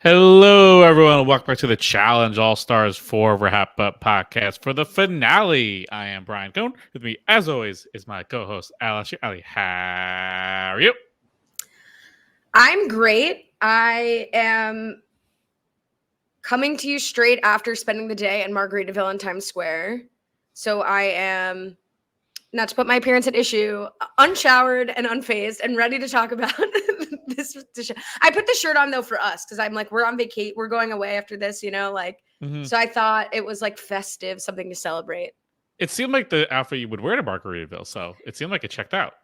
Hello, everyone. Welcome back to the Challenge All Stars 4 RHAP podcast for the finale. I am Brian Cohen. With me, as always, is my co-host, Ali. How are you? I'm great. I am coming to you straight after spending the day in Margaritaville in Times Square. So I am, not to put my appearance at issue, unshowered and unfazed and ready to talk about this. I put the shirt on, though, for us because I'm like, we're on vacation. We're going away after this, So I thought it was like festive, something to celebrate. It seemed like the outfit you would wear to Margaritaville, so it seemed like it checked out.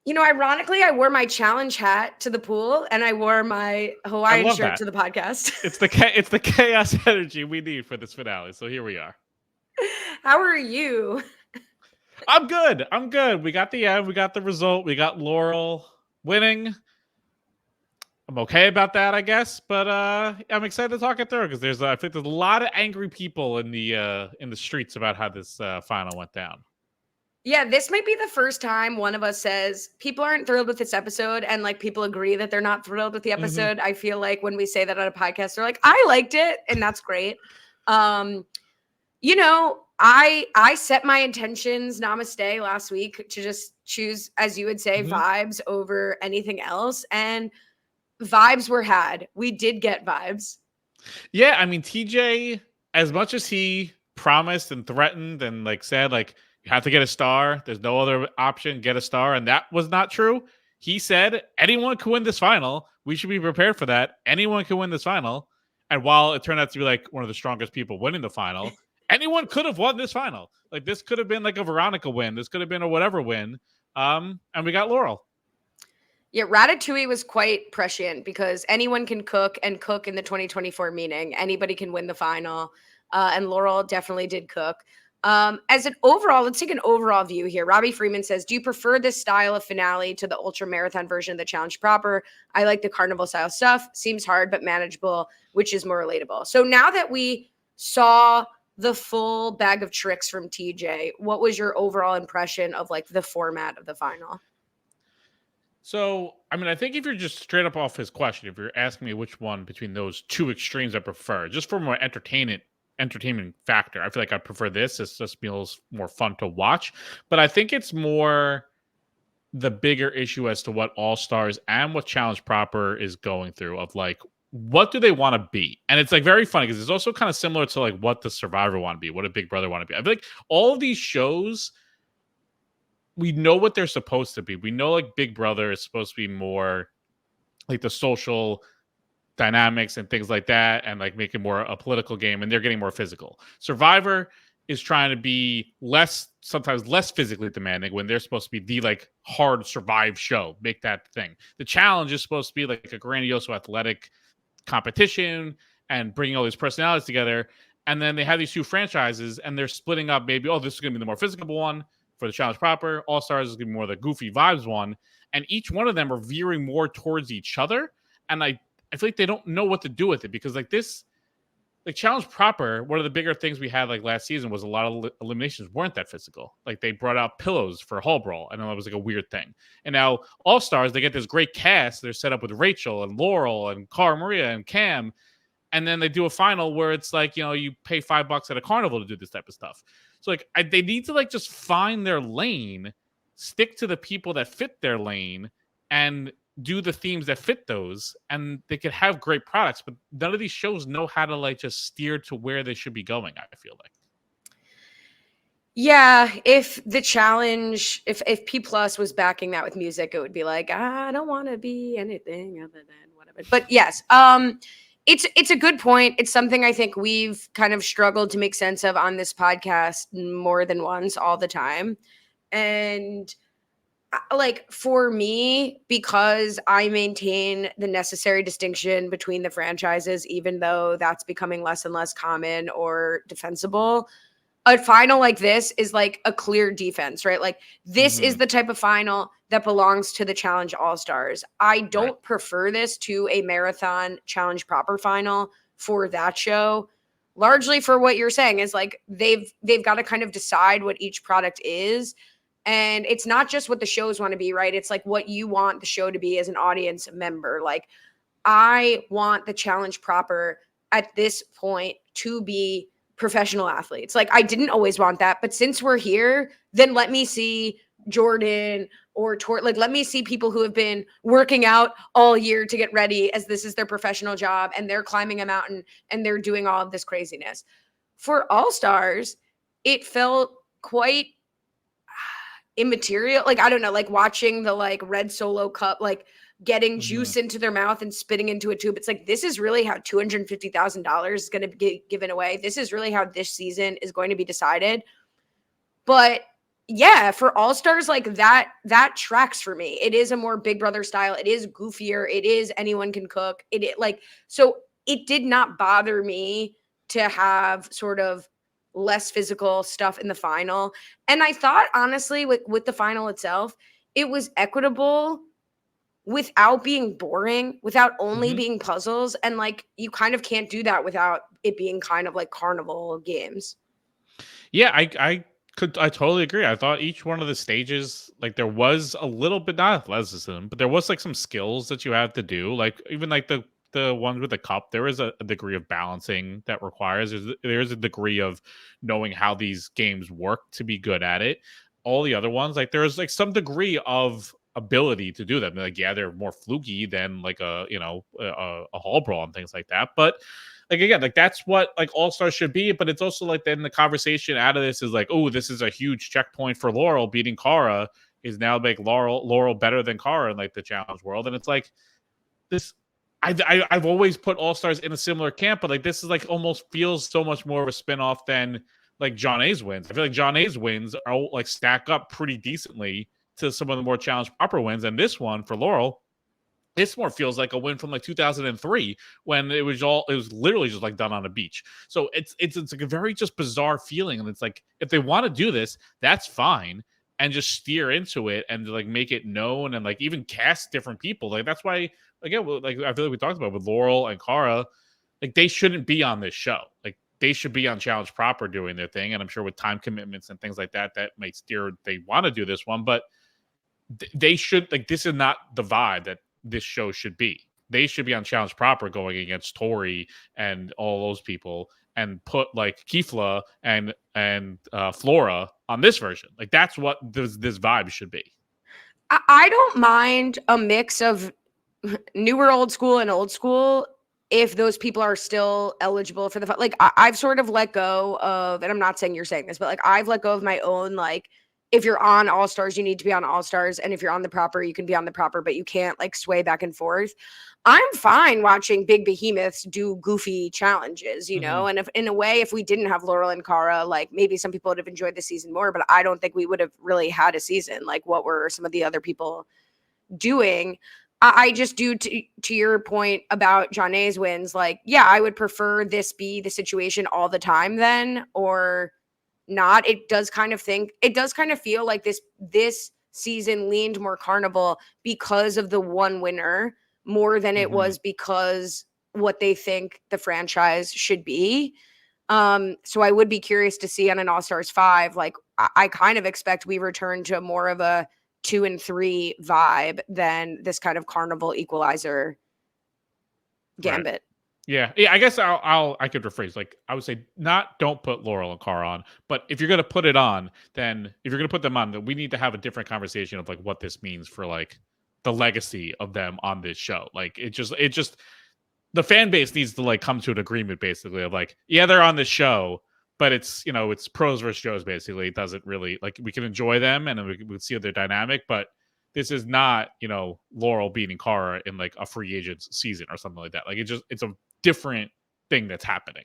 Ironically, I wore my challenge hat to the pool and I wore my Hawaiian shirt to the podcast. It's the chaos energy we need for this finale. So here we are. How are you? I'm good. We got the end. We got the result. We got Laurel winning. I'm okay about that, I guess, but I'm excited to talk it through because I think there's a lot of angry people in the streets about how this final went down. Yeah, this might be the first time one of us says people aren't thrilled with this episode and like people agree that they're not thrilled with the episode. Mm-hmm. I feel like when we say that on a podcast, they're like, I liked it, and that's great. I set my intentions, namaste, last week to just choose, as you would say, vibes over anything else. And vibes were had. We did get vibes. Yeah, I mean, TJ, as much as he promised and threatened and said, you have to get a star, there's no other option, get a star, and that was not true. He said, anyone can win this final. We should be prepared for that. Anyone can win this final. And while it turned out to be one of the strongest people winning the final, anyone could have won this final. This could have been a Veronica win. This could have been a whatever win. And we got Laurel. Yeah, Ratatouille was quite prescient because anyone can cook, and cook in the 2024 meaning. Anybody can win the final. And Laurel definitely did cook. As an overall, let's take an overall view here. Robbie Freeman says, do you prefer this style of finale to the ultra marathon version of the challenge proper? I like the carnival style stuff. Seems hard, but manageable, which is more relatable. So now that we saw the full bag of tricks from TJ, what was your overall impression of the format of the final? So, I mean, I think if you're just straight up off his question, if you're asking me which one between those two extremes I prefer, just for more entertainment factor, I feel like I prefer this. It just feels more fun to watch. But I think it's more the bigger issue as to what All Stars and what Challenge Proper is going through of what do they want to be? And it's very funny because it's also kind of similar to what the Survivor want to be, what a Big Brother want to be. I feel like all of these shows, we know what they're supposed to be. We know Big Brother is supposed to be more the social dynamics and things like that, and make it more a political game, and they're getting more physical. Survivor is trying to be sometimes less physically demanding when they're supposed to be the hard survive show, make that thing. The challenge is supposed to be a grandiose athletic competition and bringing all these personalities together. And then they have these two franchises and they're splitting up. Maybe, this is going to be the more physical one for the challenge proper. All Stars is going to be more the goofy vibes one. And each one of them are veering more towards each other. And I feel like they don't know what to do with it because this, challenge proper, one of the bigger things we had last season was a lot of eliminations weren't that physical. They brought out pillows for Hall Brawl. I know that was a weird thing. And now All Stars, they get this great cast. They're set up with Rachel and Laurel and Cara Maria and Cam. And then they do a final where it's you pay $5 at a carnival to do this type of stuff. So they need to just find their lane, stick to the people that fit their lane, and do the themes that fit those, and they could have great products. But none of these shows know how to just steer to where they should be going, I feel like. Yeah, if the challenge, if P Plus was backing that with music, it would be I don't want to be anything other than whatever. But yes, it's a good point. It's something I think we've kind of struggled to make sense of on this podcast more than once, all the time. And for me, because I maintain the necessary distinction between the franchises, even though that's becoming less and less common or defensible, a final like this is a clear defense, right? This is the type of final that belongs to the Challenge All-Stars. I don't prefer this to a marathon Challenge Proper final for that show, largely for what you're saying is they've got to kind of decide what each product is. And it's not just what the shows want to be, right? It's what you want the show to be as an audience member. I want the challenge proper at this point to be professional athletes. Like, I didn't always want that, but since we're here, then let me see Jordan or like, let me see people who have been working out all year to get ready as this is their professional job, and they're climbing a mountain and they're doing all of this craziness. For All Stars, it felt quite immaterial. Like, I don't know, like watching the like red Solo cup, like getting juice into their mouth and spitting into a tube. It's like, this is really how $250,000 is going to be given away. This is really how this season is going to be decided. But yeah, for All Stars, like that tracks for me. It is a more Big Brother style. It is goofier. It is anyone can cook. It like, so it did not bother me to have sort of less physical stuff in the final. And I thought, honestly, with the final itself, it was equitable without being boring, without only being puzzles. And like, you kind of can't do that without it being kind of like carnival games. Yeah, I totally agree. I thought each one of the stages, like there was a little bit, not athleticism, but there was like some skills that you have to do. Like even like the ones with the cup, there is a degree of balancing that requires. There's a degree of knowing how these games work to be good at it. All the other ones, like there's like some degree of ability to do them. Like yeah, they're more fluky than like a hall brawl and things like that, but like again, like that's what like All Stars should be, but it's also like then the conversation out of this is like, oh, this is a huge checkpoint for Laurel beating Cara. Is now like Laurel better than Cara in like the challenge world, and it's like this. I've always put All Stars in a similar camp, but like this is like almost feels so much more of a spinoff than like John A's wins. I feel like John A's wins are like stack up pretty decently to some of the more challenge proper wins, and this one for Laurel, this more feels like a win from like 2003 when it was literally just like done on a beach. So it's like a very just bizarre feeling. And it's like, if they want to do this, that's fine. And just steer into it and like make it known and like even cast different people. Like that's why, again, like I feel like we talked about with Laurel and Cara, like they shouldn't be on this show. Like they should be on Challenge Proper doing their thing. And I'm sure with time commitments and things like that, that might steer they want to do this one, but they should, like, this is not the vibe that this show should be. They should be on Challenge Proper going against Tori and all those people and put like Kifla and Flora on this version. Like that's what this vibe should be. I don't mind a mix of newer old school and old school if those people are still eligible for the like I've sort of let go of, and I'm not saying you're saying this, but like I've let go of my own, like, if you're on All Stars, you need to be on All Stars, and if you're on the proper, you can be on the proper, but you can't like sway back and forth. I'm fine watching big behemoths do goofy challenges, you know, and if in a way, if we didn't have Laurel and Cara, like maybe some people would have enjoyed the season more, but I don't think we would have really had a season. Like, what were some of the other people doing? I just do, to your point about Jonna's wins, like, yeah, I would prefer this be the situation all the time then, or not. It does kind of feel like this season leaned more carnival because of the one winner more than it was because what they think the franchise should be. So I would be curious to see on an All Stars 5, like I kind of expect we return to more of a 2 and 3 vibe than this kind of carnival equalizer gambit. Right. Yeah, I guess I could rephrase. Like I would say, don't put Laurel and Cara on, but if you're gonna put it on, then if you're gonna put them on, then we need to have a different conversation of like what this means for like the legacy of them on this show. Like it just the fan base needs to like come to an agreement basically of like, yeah, they're on this show, but it's it's pros versus Joes basically. It doesn't really like, we can enjoy them and we can see their dynamic, but this is not Laurel beating Cara in like a free agents season or something like that. Like it's a different thing that's happening.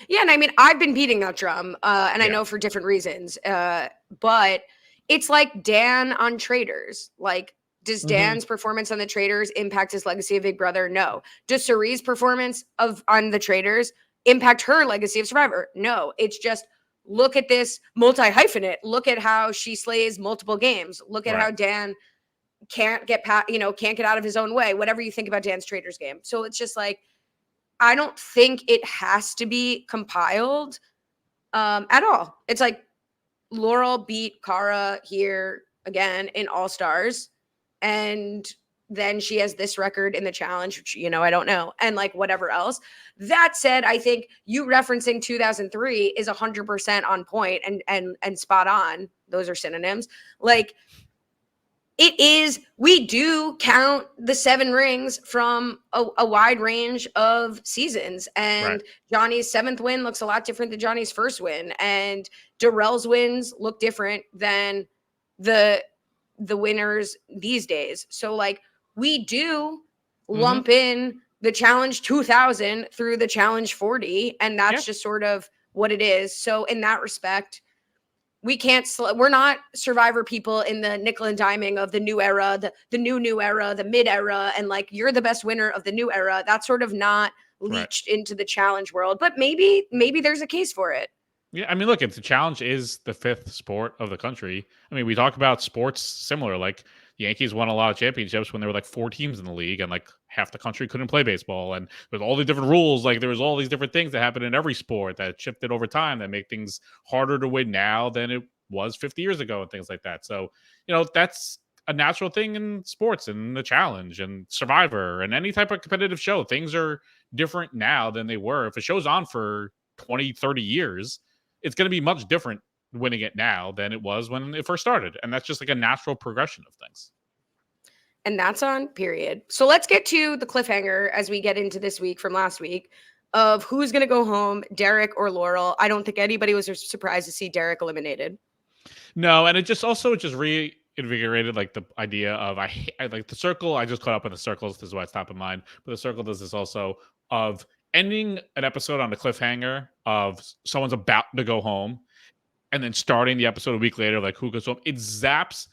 Yeah, and I mean, I've been beating that drum, and I know for different reasons, but it's like Dan on Traders. Like, does Dan's performance on the Traders impact his legacy of Big Brother? No. Does Cerie's performance on the Traders impact her legacy of Survivor? No. It's just, look at this multi-hyphenate. Look at how she slays multiple games. Look at how Dan can't get can't get out of his own way. Whatever you think about Dan's Traders game. So it's just like, I don't think it has to be compiled at all. It's like Laurel beat Cara here again in All Stars, and then she has this record in the challenge, which, I don't know. And like whatever else. That said, I think you referencing 2003 is 100% on point and spot on. Those are synonyms. Like, we do count the 7 rings from a wide range of seasons. And Right. Johnny's 7th win looks a lot different than Johnny's first win. And Darrell's wins look different than the winners these days. So like we do lump in the challenge 2000 through the challenge 40. And that's just sort of what it is. So in that respect, we can't, we're not Survivor people in the nickel and diming of the new era, the new era, the mid era. And like, you're the best winner of the new era. That's sort of not leached into the challenge world, but maybe there's a case for it. Yeah, I mean, look, if the challenge is the 5th sport of the country, I mean, we talk about sports similar. Like the Yankees won a lot of championships when there were like 4 teams in the league, and like half the country couldn't play baseball. And with all the different rules, like there was all these different things that happened in every sport that shifted over time that make things harder to win now than it was 50 years ago and things like that. So, that's a natural thing in sports and the challenge and Survivor and any type of competitive show. Things are different now than they were. If a show's on for 20, 30 years, it's going to be much different winning it now than it was when it first started. And that's just like a natural progression of things. And that's on period. So let's get to the cliffhanger as we get into this week from last week of who's going to go home, Derek or Laurel. I don't think anybody was surprised to see Derek eliminated. No, and it just reinvigorated like the idea of I like the circle. I just caught up on the circles. This is why it's top of mind. But the circle does this also of ending an episode on the cliffhanger of someone's about to go home and then starting the episode a week later, like who goes home. It zaps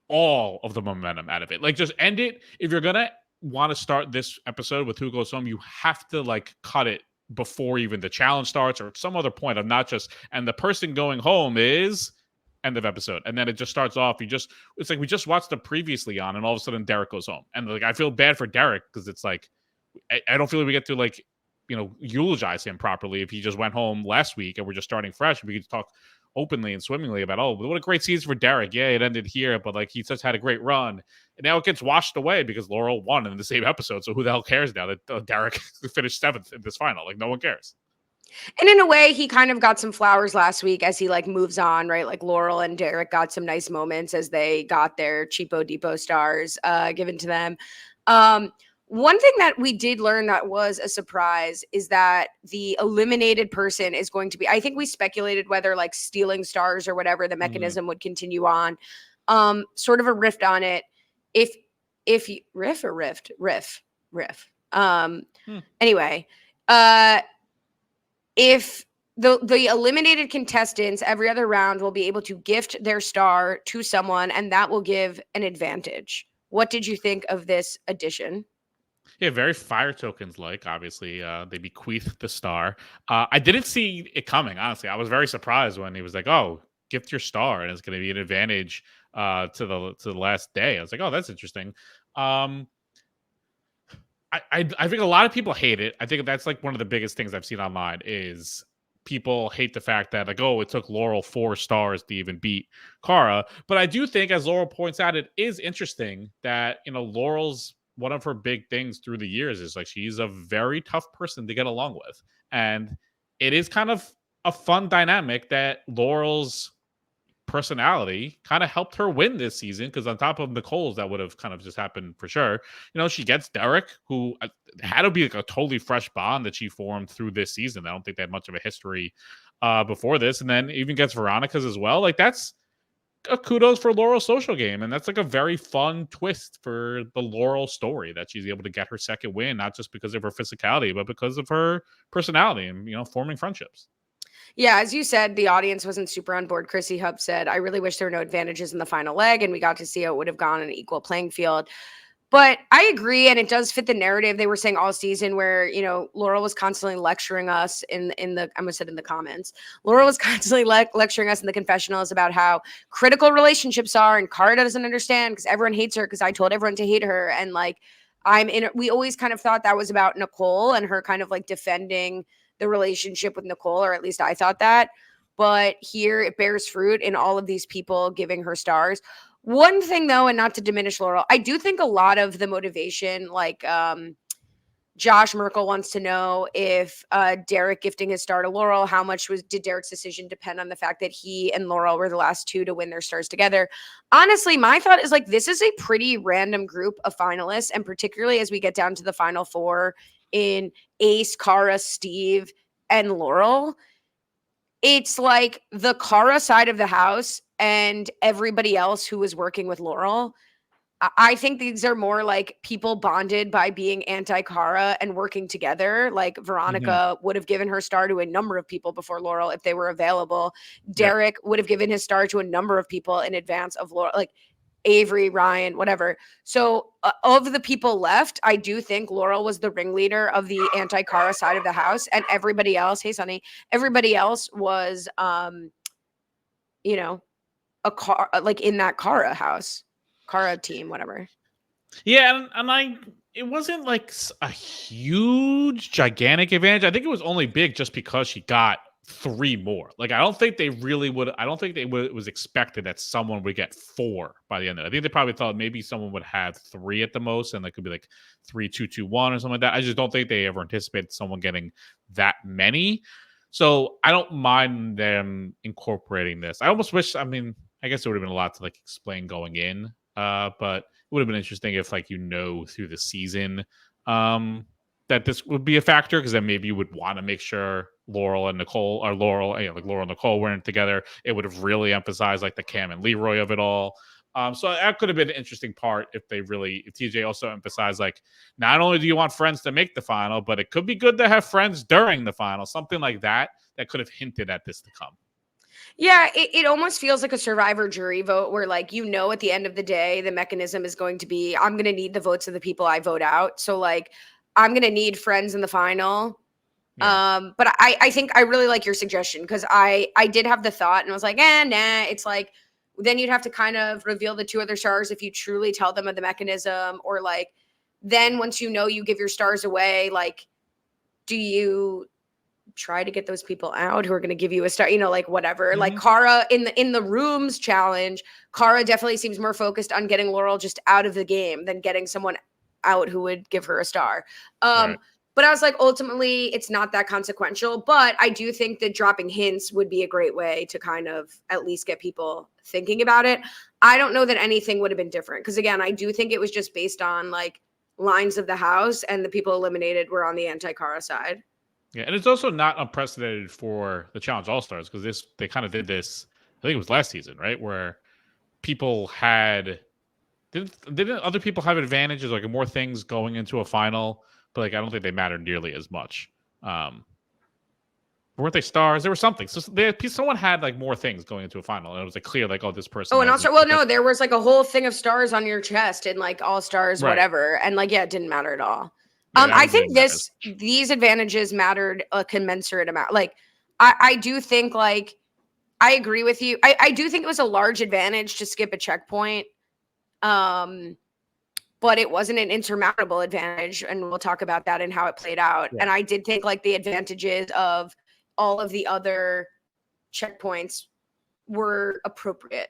all of the momentum out of it. Like just end it. If you're going to want to start this episode with who goes home, you have to like cut it before even the challenge starts or at some other point of not just, and the person going home is end of episode. And then it just starts off. It's like we just watched the previously on and all of a sudden Derek goes home. And like, I feel bad for Derek because it's like, I don't feel like we get to like, eulogize him properly if he just went home last week and we're just starting fresh. We could talk openly and swimmingly about, oh, what a great season for Derek. Yeah, it ended here, but like he just had a great run. And now it gets washed away because Laurel won in the same episode. So who the hell cares now that Derek finished 7th in this final? Like no one cares. And in a way, he kind of got some flowers last week as he like moves on, right? Like Laurel and Derek got some nice moments as they got their Cheapo Depot stars given to them. One thing that we did learn that was a surprise is that the eliminated person is going to be, I think we speculated whether like stealing stars or whatever the mechanism would continue on. Sort of a riff on it. If you riff. Anyway, if the eliminated contestants every other round will be able to gift their star to someone, and that will give an advantage. What did you think of this addition? Yeah, very Fire Tokens like. Obviously, they bequeath the star. I didn't see it coming, honestly. I was very surprised when he was like, oh, gift your star, and it's going to be an advantage to the last day. I was like, oh, that's interesting. I think a lot of people hate it. I think that's like one of the biggest things I've seen online is people hate the fact that like, oh, it took Laurel 4 stars to even beat Cara. But I do think, as Laurel points out, it is interesting that Laurel's one of her big things through the years is like she's a very tough person to get along with. And it is kind of a fun dynamic that Laurel's personality kind of helped her win this season, because on top of Nicole's that would have kind of just happened for sure. She gets Derek, who had to be like a totally fresh bond that she formed through this season. I don't think they had much of a history before this. And then even gets Veronica's as well. Like that's a kudos for Laurel's social game. And that's like a very fun twist for the Laurel story that she's able to get her second win, not just because of her physicality, but because of her personality and, forming friendships. Yeah, as you said, the audience wasn't super on board. Chrissy Hub said, I really wish there were no advantages in the final leg, and we got to see how it would have gone on an equal playing field. But I agree, and it does fit the narrative they were saying all season where, Laurel was constantly lecturing us in the, I'm going to say it in the comments. Laurel was constantly lecturing us in the confessionals about how critical relationships are, and Cara doesn't understand because everyone hates her because I told everyone to hate her. And like, we always kind of thought that was about Nicole and her kind of like defending the relationship with Nicole, or at least I thought that. But here it bears fruit in all of these people giving her stars. One thing though, and not to diminish Laurel, I do think a lot of the motivation, like Josh Merkel wants to know if Derek gifting his star to Laurel, how much did Derek's decision depend on the fact that he and Laurel were the last two to win their stars together? Honestly, my thought is like this is a pretty random group of finalists, and particularly as we get down to the final four in Ace, Cara, Steve, and Laurel, it's like the Cara side of the house and everybody else who was working with Laurel. I think these are more like people bonded by being anti-Cara and working together. Like Veronica would have given her star to a number of people before Laurel if they were available. Derek would have given his star to a number of people in advance of Laurel, like Avery, Ryan, whatever. So of the people left, I do think Laurel was the ringleader of the anti-Cara side of the house, and everybody else, hey Sonny, everybody else was, you know, a car like in that Cara house. Cara team, whatever. Yeah, and it wasn't like a huge, gigantic advantage. I think it was only big just because she got 3 more. Like, I don't think they really would. I don't think it was expected that someone would get 4 by the end of it. I think they probably thought maybe someone would have 3 at the most, and that could be like 3, 2, 2, 1 or something like that. I just don't think they ever anticipated someone getting that many. So I don't mind them incorporating this. I almost wish. I mean, I guess it would have been a lot to like explain going in. But it would have been interesting if like through the season that this would be a factor, because then maybe you would want to make sure Laurel and Nicole or Laurel, like Laurel and Nicole weren't together. It would have really emphasized like the Cam and Leroy of it all. So that could have been an interesting part if TJ also emphasized like not only do you want friends to make the final, but it could be good to have friends during the final, something like that could have hinted at this to come. Yeah, it almost feels like a survivor jury vote where, like, at the end of the day, the mechanism is going to be, I'm going to need the votes of the people I vote out. So, like, I'm going to need friends in the final. Yeah. But I think I really like your suggestion, because I did have the thought and I was like, nah. It's like, then you'd have to kind of reveal the 2 other stars if you truly tell them of the mechanism, or like, then once you give your stars away, like, do you try to get those people out who are going to give you a star, like whatever. Like Cara in the rooms challenge, Cara definitely seems more focused on getting Laurel just out of the game than getting someone out who would give her a star. Right. But I was like, ultimately, it's not that consequential. But I do think that dropping hints would be a great way to kind of at least get people thinking about it. I don't know that anything would have been different, because again, I do think it was just based on like lines of the house, and the people eliminated were on the anti-Cara side. Yeah, and it's also not unprecedented for the Challenge All-Stars, because they kind of did this, I think it was last season, right? Where people didn't other people have advantages, like more things going into a final, but like I don't think they mattered nearly as much. Weren't they stars? There was something. So someone had like more things going into a final, and it was like clear, like, oh, this person. Oh, and also, well, no, there was like a whole thing of stars on your chest and like all stars, right, whatever, and like, yeah, it didn't matter at all. Yeah, I think these advantages mattered a commensurate amount. Like, I do think, like, I agree with you. I do think it was a large advantage to skip a checkpoint. But it wasn't an insurmountable advantage, and we'll talk about that and how it played out. Yeah. And I did think like the advantages of all of the other checkpoints were appropriate.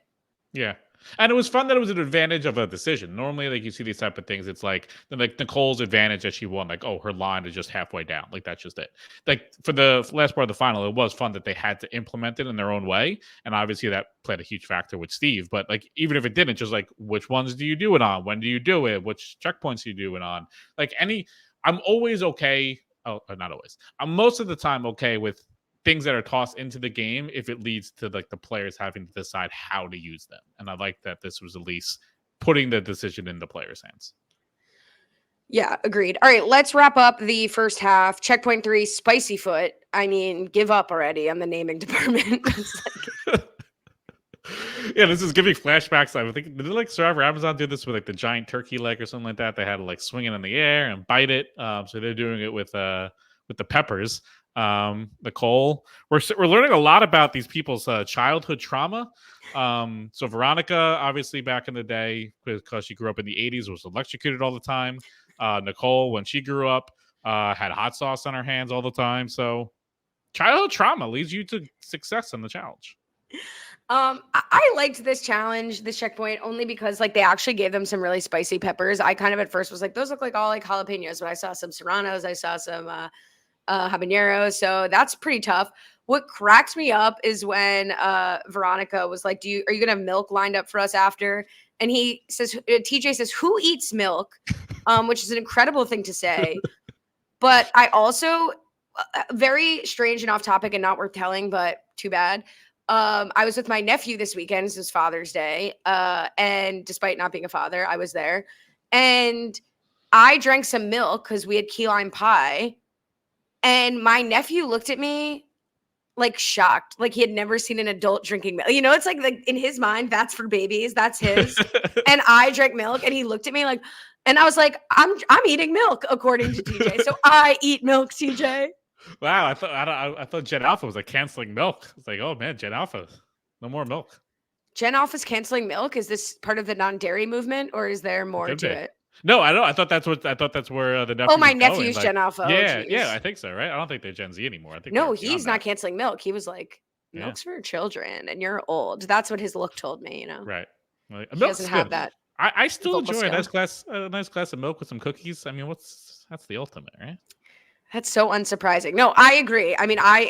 Yeah. And it was fun that it was an advantage of a decision. Normally, like, you see these type of things, it's like Nicole's advantage that she won, like, oh, her line is just halfway down. Like, that's just it. Like, for the last part of the final, it was fun that they had to implement it in their own way. And obviously that played a huge factor with Steve. But like, even if it didn't, just like, which ones do you do it on? When do you do it? Which checkpoints do you do it on? Like, I'm always okay. Oh, not always. I'm most of the time okay with things that are tossed into the game if it leads to like the players having to decide how to use them. And I like that this was at least putting the decision in the players' hands. Yeah, agreed. All right, let's wrap up the first half. Checkpoint 3, Spicy Foot. I mean, give up already on the naming department. Yeah, this is giving flashbacks. I think, did like Survivor Amazon do this with like the giant turkey leg or something like that? They had to like swing it in the air and bite it. So they're doing it with the peppers. Nicole, we're learning a lot about these people's childhood trauma. So Veronica, obviously back in the day, because she grew up in the 80s, was electrocuted all the time. Nicole, when she grew up, had hot sauce on her hands all the time. So childhood trauma leads you to success in the challenge. I liked this challenge, this checkpoint, only because like they actually gave them some really spicy peppers. I kind of at first was like, those look like all like jalapenos, but I saw some serranos, I saw some habaneros, so that's pretty tough. What cracks me up is when Veronica was like, are you gonna have milk lined up for us after? And he says, TJ says, who eats milk? Which is an incredible thing to say. But I also, very strange and off topic and not worth telling, but too bad. I was with my nephew this weekend. This was Father's Day. And despite not being a father, I was there. And I drank some milk because we had key lime pie. And my nephew looked at me like shocked, like he had never seen an adult drinking milk. You know, it's like in his mind, that's for babies, that's his. And I drank milk, and he looked at me like, and I was like, I'm eating milk according to TJ. So I eat milk, TJ. Wow, I thought Gen Alpha was like canceling milk. It's like, oh man, Gen Alpha, no more milk. Gen Alpha's canceling milk. Is this part of the non-dairy movement, or is there more to it? No, I don't. I thought that's where the nephew. Oh, my nephew's like, Gen Alpha. Yeah, oh, yeah, I think so. Right? I don't think they're Gen Z anymore. I think no, he's not canceling milk. He was like, milk's for children, and you're old. That's what his look told me. You know, right? Like, he doesn't have that. I still enjoy a nice glass of milk with some cookies. I mean, that's the ultimate, right? That's so unsurprising. No, I agree. I mean, I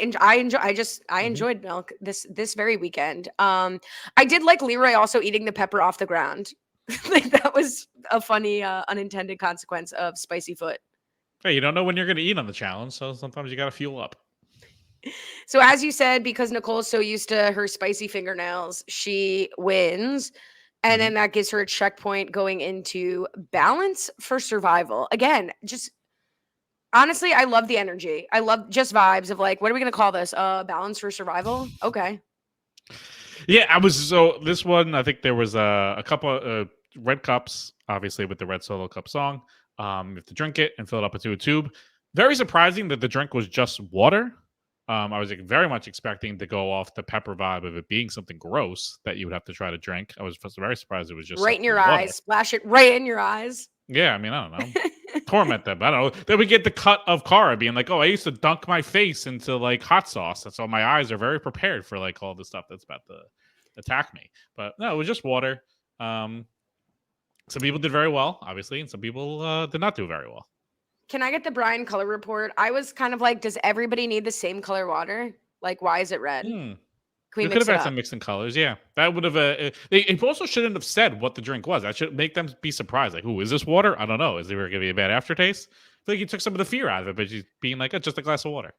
enjoyed milk this very weekend. I did like Leroy also eating the pepper off the ground. Like that was a funny unintended consequence of spicy foot. Hey, you don't know when you're going to eat on the challenge, so sometimes you got to fuel up. So as you said, because Nicole's so used to her spicy fingernails, she wins. And then that gives her a checkpoint going into balance for survival. Again, just honestly, I love the energy. I love just vibes of like, what are we going to call this? Balance for survival? Okay. Yeah, this one, I think there was a couple of red cups, obviously with the red Solo Cup song. You have to drink it and fill it up into a tube. Very surprising that the drink was just water. I was very much expecting to go off the pepper vibe of it being something gross that you would have to try to drink. I was very surprised it was just right in your water. eyes. Splash it right in your eyes. Yeah, I mean, I don't know. Torment them. I don't know. Then we get the cut of Cara being like, "Oh, I used to dunk my face into like hot sauce, and so my eyes are very prepared for like all the stuff that's about to attack me." But no, it was just water. Some people did very well, obviously, and some people did not do very well. Can I get the Brian color report? I was kind of like, does everybody need the same color water? Like, why is it red? Can we could have had some mixing colors. Yeah, that would have. It also shouldn't have said what the drink was. That should make them be surprised. Like, is this water? I don't know. Is there going to be a bad aftertaste? I feel like you took some of the fear out of it, but she's being like, it's just a glass of water.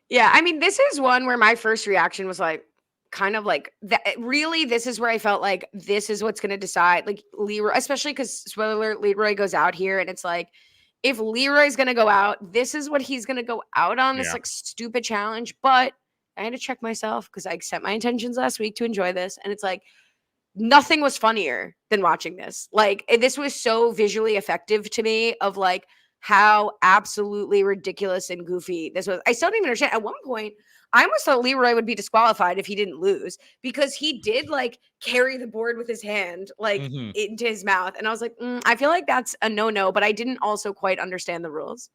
Yeah, I mean, this is one where my first reaction was like, kind of like that. Really, this is where I felt like this is what's going to decide. Like Leroy, especially because spoiler alert, Leroy goes out here, and it's like, if Leroy's going to go out, this is what he's going to go out on. This like stupid challenge. But I had to check myself because I set my intentions last week to enjoy this. And it's like, nothing was funnier than watching this. Like, this was so visually effective to me of like how absolutely ridiculous and goofy this was. I still don't even understand. At one point, I almost thought Leroy would be disqualified if he didn't lose, because he did like carry the board with his hand like into his mouth. And I was like, I feel like that's a no-no, but I didn't also quite understand the rules.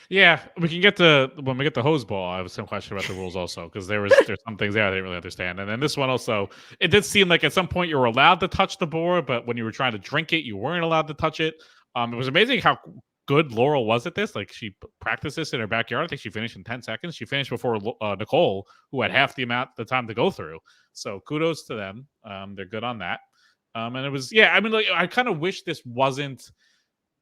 Yeah, we can get to when we get the hose ball. I have some question about the rules also, because there's some things there I didn't really understand. And then this one also, it did seem like at some point you were allowed to touch the board, but when you were trying to drink it, you weren't allowed to touch it. It was amazing how good Laurel was at this. Like, she practiced this in her backyard. I think she finished in 10 seconds. She finished before Nicole, who had half the time to go through. So kudos to them. They're good on that. And it was, I mean, like, I kind of wish this wasn't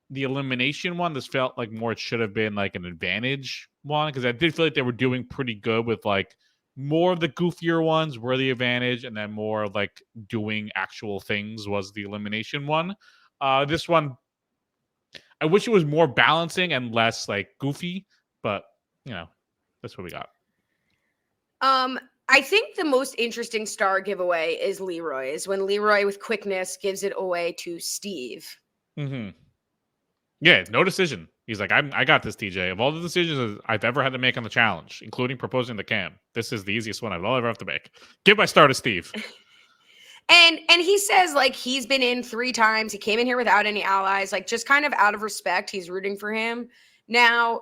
the elimination one. This felt like more it should have been like an advantage one, because I did feel like they were doing pretty good with like more of the goofier ones were the advantage, and then more of like doing actual things was the elimination one. This one, I wish it was more balancing and less like goofy, but you know, that's what we got. I think the most interesting star giveaway is Leroy's, when Leroy with quickness gives it away to Steve. Yeah, no decision. He's like, I got this, TJ. Of all the decisions I've ever had to make on the challenge, including proposing the cam, this is the easiest one I'll ever have to make. Give my star to Steve. And he says, like, he's been in 3 times. He came in here without any allies. Like, just kind of out of respect, he's rooting for him. Now,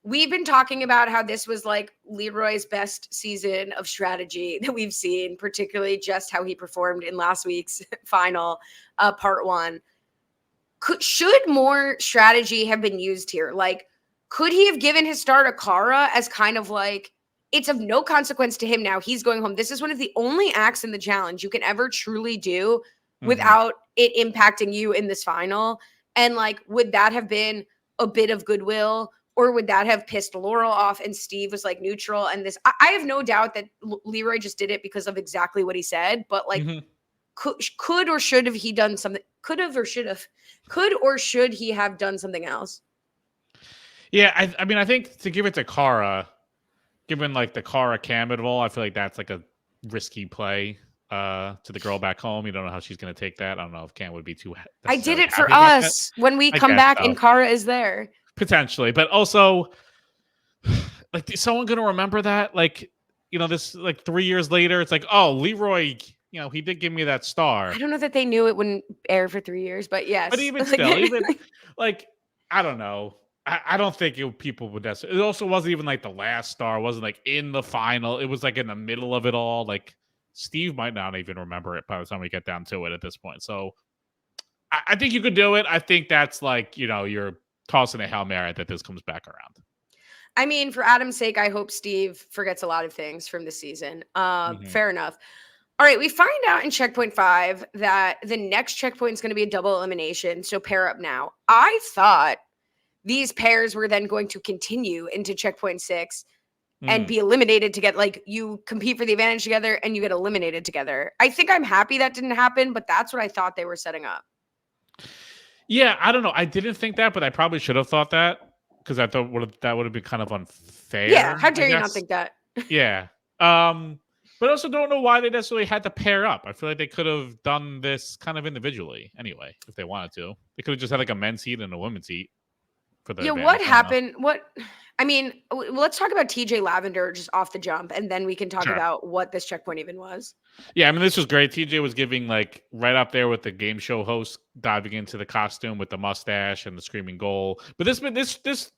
we've been talking about how this was like Leroy's best season of strategy that we've seen, particularly just how he performed in last week's final, part 1. Should more strategy have been used here? Like, could he have given his star to Kara as kind of like, it's of no consequence to him now. He's going home. This is one of the only acts in the challenge you can ever truly do without it impacting you in this final. And like, would that have been a bit of goodwill, or would that have pissed Laurel off and Steve was like neutral? And this, I have no doubt that Leroy just did it because of exactly what he said. But like, could or should have he done something? Could or should he have done something else? Yeah, I mean, I think to give it to Kara, given like the Kara Cam all, I feel like that's like a risky play to the girl back home. You don't know how she's going to take that. I don't know if Cam would be too. I did it for us when we come back and Kara is there. Potentially, but also, like, is someone going to remember that? Like, you know, this like 3 years later, it's like, oh, Leroy, you know, he did give me that star. I don't know that they knew it wouldn't air for 3 years, but yes. But even still, even like, I don't know. I don't think people would necessarily. It also wasn't even like the last star. It wasn't like in the final. It was like in the middle of it all. Like, Steve might not even remember it by the time we get down to it at this point. So I think you could do it. I think that's like, you know, you're tossing a Hail Mary that this comes back around. I mean, for Adam's sake, I hope Steve forgets a lot of things from this season. Fair enough. All right, we find out in checkpoint 5 that the next checkpoint is going to be a double elimination. So pair up now. I thought these pairs were then going to continue into checkpoint 6 and be eliminated to get, like, you compete for the advantage together and you get eliminated together. I think I'm happy that didn't happen, but that's what I thought they were setting up. Yeah, I don't know. I didn't think that, but I probably should have thought that because I thought that would have been kind of unfair. Yeah, how dare you not think that? Yeah. But I also don't know why they necessarily had to pair up. I feel like they could have done this kind of individually anyway, if they wanted to. They could have just had like a men's heat and a women's heat for the advantage. What happened? I mean, let's talk about TJ Lavender just off the jump, and then we can talk about what this checkpoint even was. Yeah, I mean, this was great. TJ was giving like right up there with the game show host, diving into the costume with the mustache and the screaming goal. But this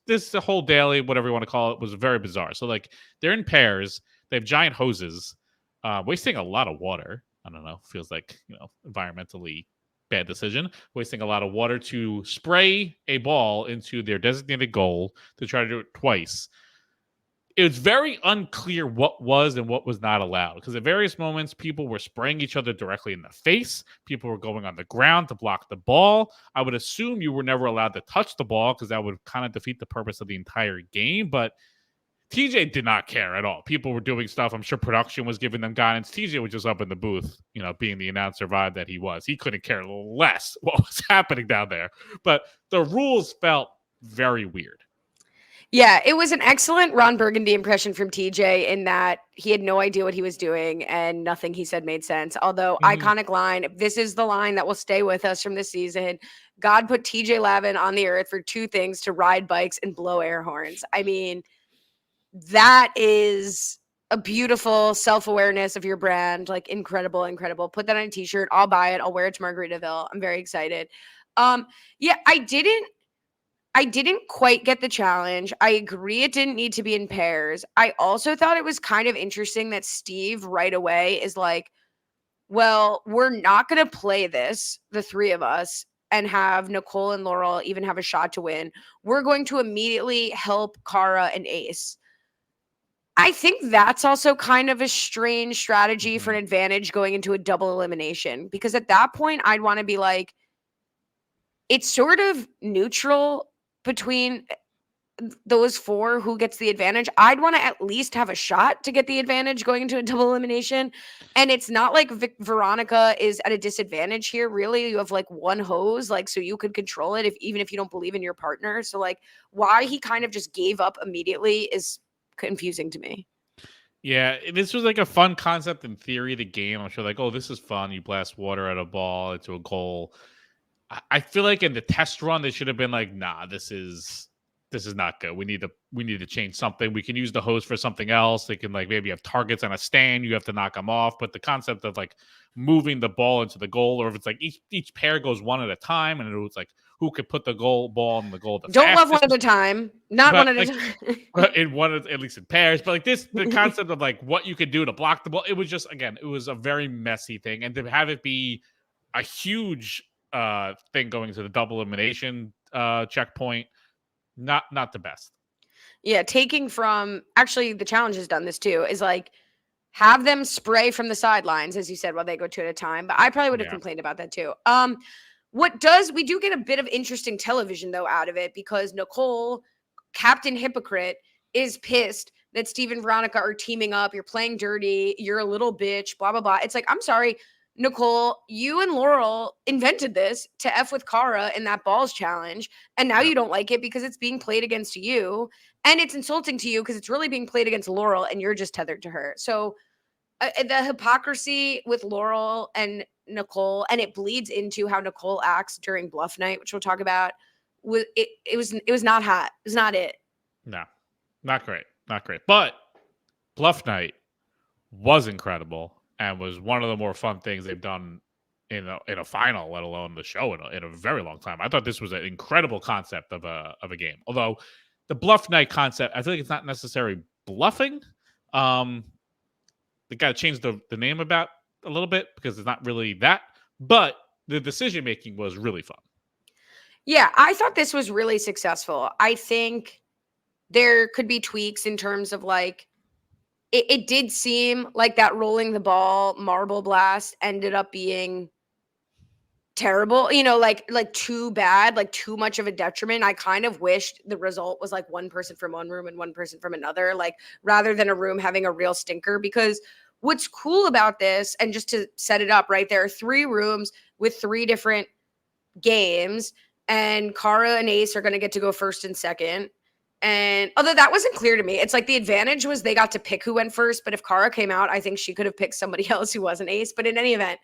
the whole daily, whatever you want to call it, was very bizarre. So like they're in pairs, they have giant hoses, wasting a lot of water. I don't know, feels like, you know, environmentally bad decision, wasting a lot of water to spray a ball into their designated goal to try to do it twice. It was very unclear what was and what was not allowed because at various moments, people were spraying each other directly in the face. People were going on the ground to block the ball. I would assume you were never allowed to touch the ball because that would kind of defeat the purpose of the entire game. But TJ did not care at all. People were doing stuff. I'm sure production was giving them guidance. TJ was just up in the booth, you know, being the announcer vibe that he was. He couldn't care less what was happening down there. But the rules felt very weird. Yeah, it was an excellent Ron Burgundy impression from TJ in that he had no idea what he was doing and nothing he said made sense. Although, iconic line, this is the line that will stay with us from this season. God put TJ Lavin on the earth for 2 things: to ride bikes and blow air horns. I mean, that is a beautiful self-awareness of your brand. Like, incredible. Put that on a t-shirt. I'll buy it. I'll wear it to Margaritaville. I'm very excited. Yeah, I didn't quite get the challenge. I agree it didn't need to be in pairs. I also thought it was kind of interesting that Steve right away is like, well, we're not going to play this, the 3 of us, and have Nicole and Laurel even have a shot to win. We're going to immediately help Kara and Ace. I think that's also kind of a strange strategy for an advantage going into a double elimination, because at that point, I'd want to be like, it's sort of neutral between those 4 who gets the advantage. I'd want to at least have a shot to get the advantage going into a double elimination. And it's not like Veronica is at a disadvantage here. Really, you have like 1 hose, like, so you could control it even if you don't believe in your partner. So like, why he kind of just gave up immediately is confusing to me. Yeah, this was like a fun concept in theory, the game. I'm sure like, oh, this is fun. You blast water at a ball into a goal. I feel like in the test run, they should have been like, nah, this is not good. We need to change something. We can use the hose for something else. They can like maybe have targets on a stand. You have to knock them off. But the concept of like moving the ball into the goal, or if it's like each pair goes one at a time, and it was like who could put the ball in the goal the Don't love one fastest. at a time. Not But, one at a like, time. in one at least in pairs. But like the concept of like what you could do to block the ball, it was just again, it was a very messy thing, and to have it be a huge thing going to the double elimination checkpoint, not the best. Yeah, taking from actually the challenge has done this too, is like have them spray from the sidelines, as you said, while they go two at a time. But I probably would have Yeah. complained about that too. We do get a bit of interesting television though out of it because Nicole, Captain Hypocrite, is pissed that Steve and Veronica are teaming up. You're playing dirty. You're a little bitch. Blah blah blah. It's like, I'm sorry, Nicole, you and Laurel invented this to F with Cara in that balls challenge. And now Yep. you don't like it because it's being played against you. And it's insulting to you because it's really being played against Laurel and you're just tethered to her. So the hypocrisy with Laurel and Nicole, and it bleeds into how Nicole acts during Bluff night, which we'll talk about. It was not hot. It was not it. No, not great. Not great. But Bluff Night was incredible and was one of the more fun things they've done in a final, let alone the show in a very long time. I thought this was an incredible concept of a game. Although the Bluff Night concept, I feel like it's not necessarily bluffing. They got to change the name about a little bit because it's not really that. But the decision making was really fun. Yeah, I thought this was really successful. I think there could be tweaks in terms of like it did seem like that rolling the ball marble blast ended up being terrible, like too bad, like too much of a detriment. I kind of wished the result was like one person from one room and one person from another, like rather than a room having a real stinker. Because what's cool about this, and just to set it up, right, there are 3 rooms with 3 different games, and Cara and Ace are going to get to go first and second. And although that wasn't clear to me, it's like the advantage was they got to pick who went first. But if Cara came out, I think she could have picked somebody else who wasn't Ace. But in any event,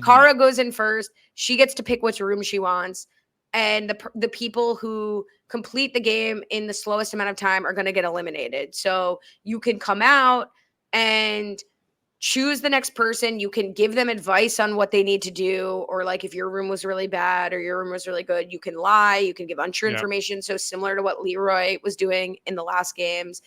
Cara goes in first. She gets to pick which room she wants. And the people who complete the game in the slowest amount of time are going to get eliminated. So you can come out and choose the next person. You can give them advice on what they need to do, or like if your room was really bad or your room was really good, you can lie, you can give untrue information. So similar to what Leroy was doing in the last games,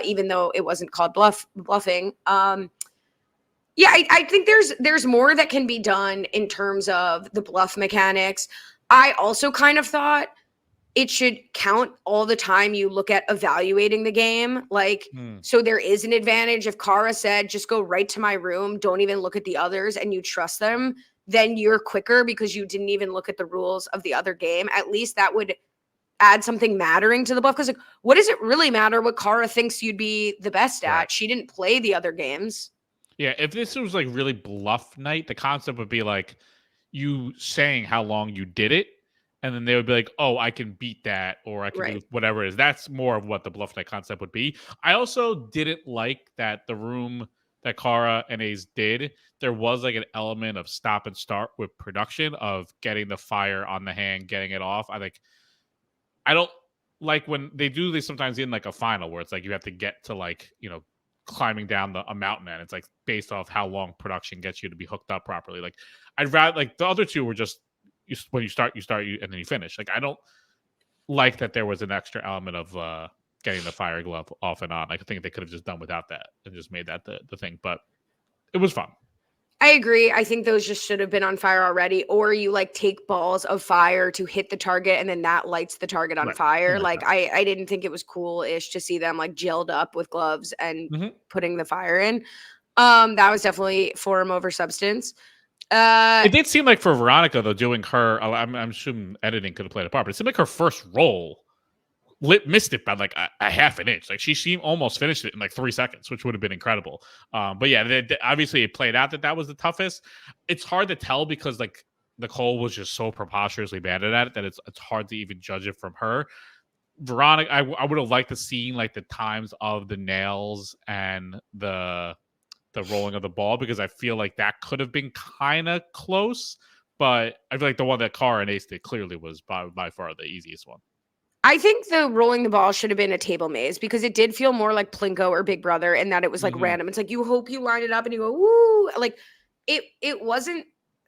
even though it wasn't called bluffing. Yeah, I think there's more that can be done in terms of the bluff mechanics. I also kind of thought it should count all the time you look at evaluating the game. Like, so there is an advantage. If Cara said, just go right to my room, don't even look at the others, and you trust them, then you're quicker because you didn't even look at the rules of the other game. At least that would add something mattering to the bluff. Because like, what does it really matter what Cara thinks you'd be the best at? Right. She didn't play the other games. Yeah, if this was like really Bluff Night, the concept would be like you saying how long you did it, and then they would be like, "Oh, I can beat that, or I can do whatever it is." That's more of what the Bluff Night concept would be. I also didn't like that the room that Cara and Ace did, there was like an element of stop and start with production of getting the fire on the hand, getting it off. I don't like when they do this sometimes in like a final where it's like you have to get to like, climbing down a mountain, and it's like based off how long production gets you to be hooked up properly. Like I'd rather, like the other two were just when you start, and then you finish. Like I don't like that there was an extra element of getting the fire glove off and on. I think they could have just done without that and just made that the thing. But it was fun. I agree. I think those just should have been on fire already, or you like take balls of fire to hit the target and then that lights the target on fire. Like I didn't think it was cool-ish to see them like gelled up with gloves and putting the fire in. That was definitely form over substance. It did seem like for Veronica though, doing her, I'm assuming editing could have played a part, but it seemed like her first roll missed it by like a half an inch. Like she almost finished it in like 3 seconds, which would have been incredible. But yeah, obviously it played out that was the toughest. It's hard to tell because like Nicole was just so preposterously bad at it that it's hard to even judge it from her. Veronica, I would have liked to see like the times of the nails and the rolling of the ball, because I feel like that could have been kind of close. But I feel like the one that Cara and Ace did clearly was by far the easiest one. I think the rolling the ball should have been a table maze because it did feel more like Plinko or Big Brother in that it was like random. It's like you hope you line it up and you go, woo. Like it wasn't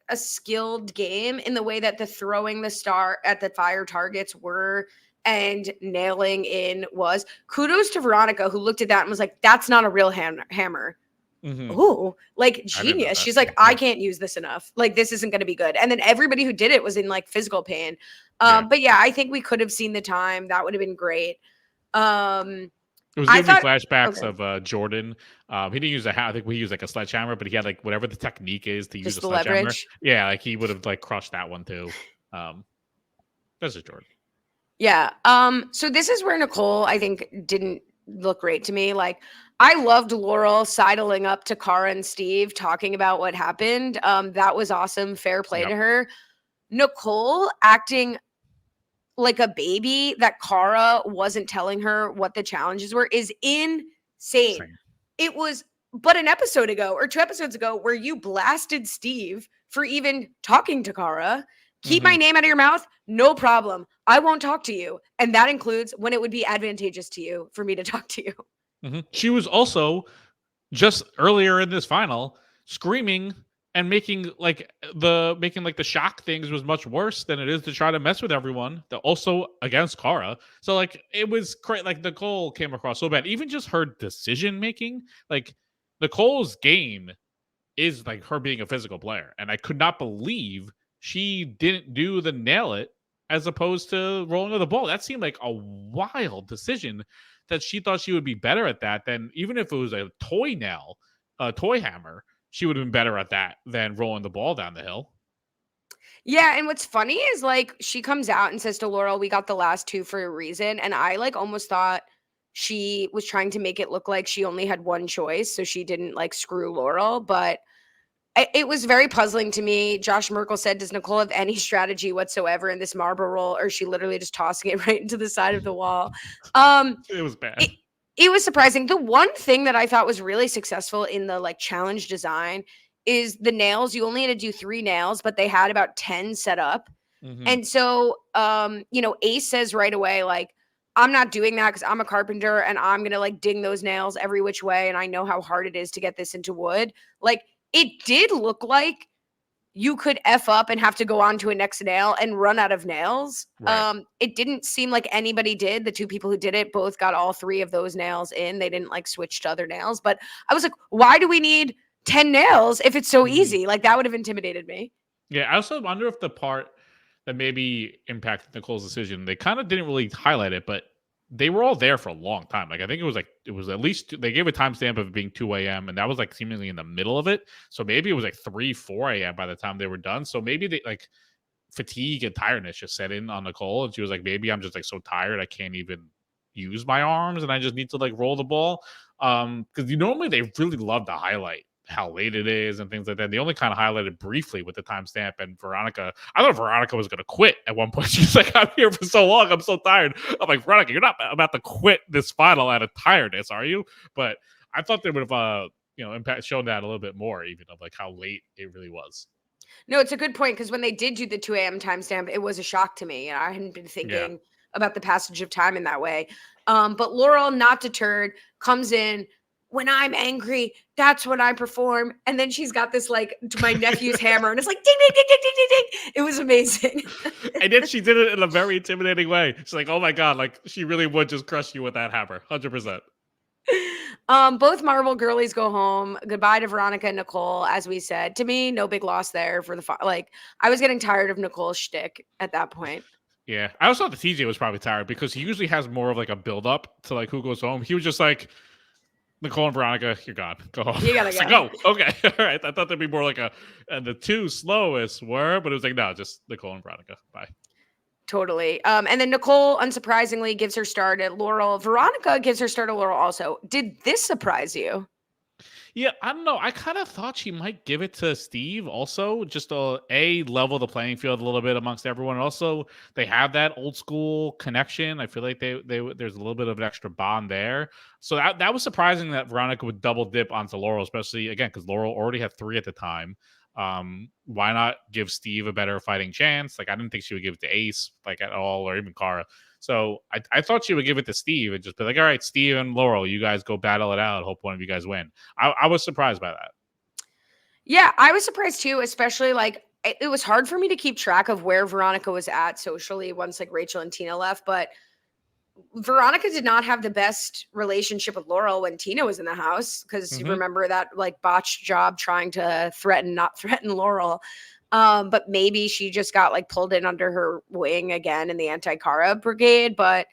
a skilled game in the way that the throwing the star at the fire targets were and nailing in was. Kudos to Veronica, who looked at that and was like, that's not a real hammer. Mm-hmm. Oh, like I didn't know genius. that. She's like, I Yeah. can't use this enough. Like, this isn't going to be good. And then everybody who did it was in like physical pain. Yeah. But yeah, I think we could have seen the time. That would have been great. It was I giving me thought, flashbacks okay, of Jordan. He didn't use I think we used like a sledgehammer, but he had like whatever the technique is to use just a the sledgehammer. leverage. Yeah, like he would have like crushed that one too. That's just Jordan. Yeah. So this is where Nicole, I think, didn't look great to me. Like, I loved Laurel sidling up to Cara and Steve talking about what happened. That was awesome. Fair play Yep. to her. Nicole acting like a baby that Cara wasn't telling her what the challenges were is insane. Same. It was but an episode ago or 2 episodes ago where you blasted Steve for even talking to Cara. Keep my Mm-hmm. name out of your mouth, no problem. I won't talk to you. And that includes when it would be advantageous to you for me to talk to you. Mm-hmm. She was also just earlier in this final screaming and making like the shock things was much worse than it is to try to mess with everyone. Also against Cara. So like it was great. Like Nicole came across so bad. Even just her decision making, like Nicole's game is like her being a physical player, and I could not believe she didn't do the nail it as opposed to rolling of the ball. That seemed like a wild decision that she thought she would be better at that than even if it was a toy nail, a toy hammer, she would have been better at that than rolling the ball down the hill. Yeah, and what's funny is like she comes out and says to Laurel, "We got the last 2 for a reason." And I like almost thought she was trying to make it look like she only had one choice, so she didn't like screw Laurel, but it was very puzzling to me. Josh Merkel said, "Does Nicole have any strategy whatsoever in this marble roll, or is she literally just tossing it right into the side of the wall?" Um, It was bad. it, it was surprising. The one thing that I thought was really successful in the like challenge design is the nails. You only had to do 3 nails, but they had about 10 set up. Mm-hmm. And so, Ace says right away, like, I'm not doing that because I'm a carpenter and I'm going to like ding those nails every which way. And I know how hard it is to get this into wood. Like, it did look like you could F up and have to go on to a next nail and run out of nails. Right. It didn't seem like anybody did. The 2 people who did it both got all 3 of those nails in. They didn't like switch to other nails. But I was like, why do we need 10 nails if it's so Mhm. easy? Like, that would have intimidated me. Yeah, I also wonder if the part that maybe impacted Nicole's decision, they kind of didn't really highlight it, but they were all there for a long time. Like I think it was at least they gave a timestamp of it being 2 a.m. and that was like seemingly in the middle of it. So maybe it was like 3, 4 a.m. by the time they were done. So maybe they like fatigue and tiredness just set in on Nicole, and she was like, maybe I'm just like so tired I can't even use my arms and I just need to like roll the ball. Because normally they really love to highlight how late it is and things like that. They only kind of highlighted briefly with the timestamp. And Veronica, I thought Veronica was going to quit at one point. She's like, I'm here for so long. I'm so tired. I'm like, Veronica, you're not about to quit this final out of tiredness, are you? But I thought they would have, shown that a little bit more, even of like how late it really was. No, it's a good point because when they did do the 2 a.m. timestamp, it was a shock to me. And I hadn't been Yeah. thinking about the passage of time in that way. But Laurel, not deterred, comes in. When I'm angry, that's when I perform. And then she's got this like my nephew's hammer, and it's like ding, ding, ding, ding, ding, ding, ding. It was amazing. And then she did it in a very intimidating way. She's like, oh my God, like she really would just crush you with that hammer. 100%. Both Marvel girlies go home. Goodbye to Veronica and Nicole, as we said. To me, no big loss there for the like. I was getting tired of Nicole's shtick at that point. Yeah. I also thought the TJ was probably tired because he usually has more of like a build up to like who goes home. He was just like, Nicole and Veronica, you're gone. Go home. You gotta It's go. like, oh, okay. All right. I thought there'd be more like and the 2 slowest were, but it was like, no, just Nicole and Veronica. Bye. Totally. And then Nicole, unsurprisingly, gives her start at Laurel. Veronica gives her start at Laurel also. Did this surprise you? Yeah, I don't know. I kind of thought she might give it to Steve also, just to level the playing field a little bit amongst everyone. Also, they have that old school connection. I feel like they there's a little bit of an extra bond there. So that was surprising that Veronica would double dip onto Laurel, especially again because Laurel already had 3 at the time. Why not give Steve a better fighting chance? Like I didn't think she would give it to Ace like at all, or even Cara. So I thought she would give it to Steve and just be like, all right, Steve and Laurel, you guys go battle it out. Hope one of you guys win. I was surprised by that. Yeah, I was surprised too, especially like it was hard for me to keep track of where Veronica was at socially once like Rachel and Tina left, but Veronica did not have the best relationship with Laurel when Tina was in the house, because you remember that like botched job trying to not threaten Laurel. But maybe she just got like pulled in under her wing again in the anti-Cara brigade. But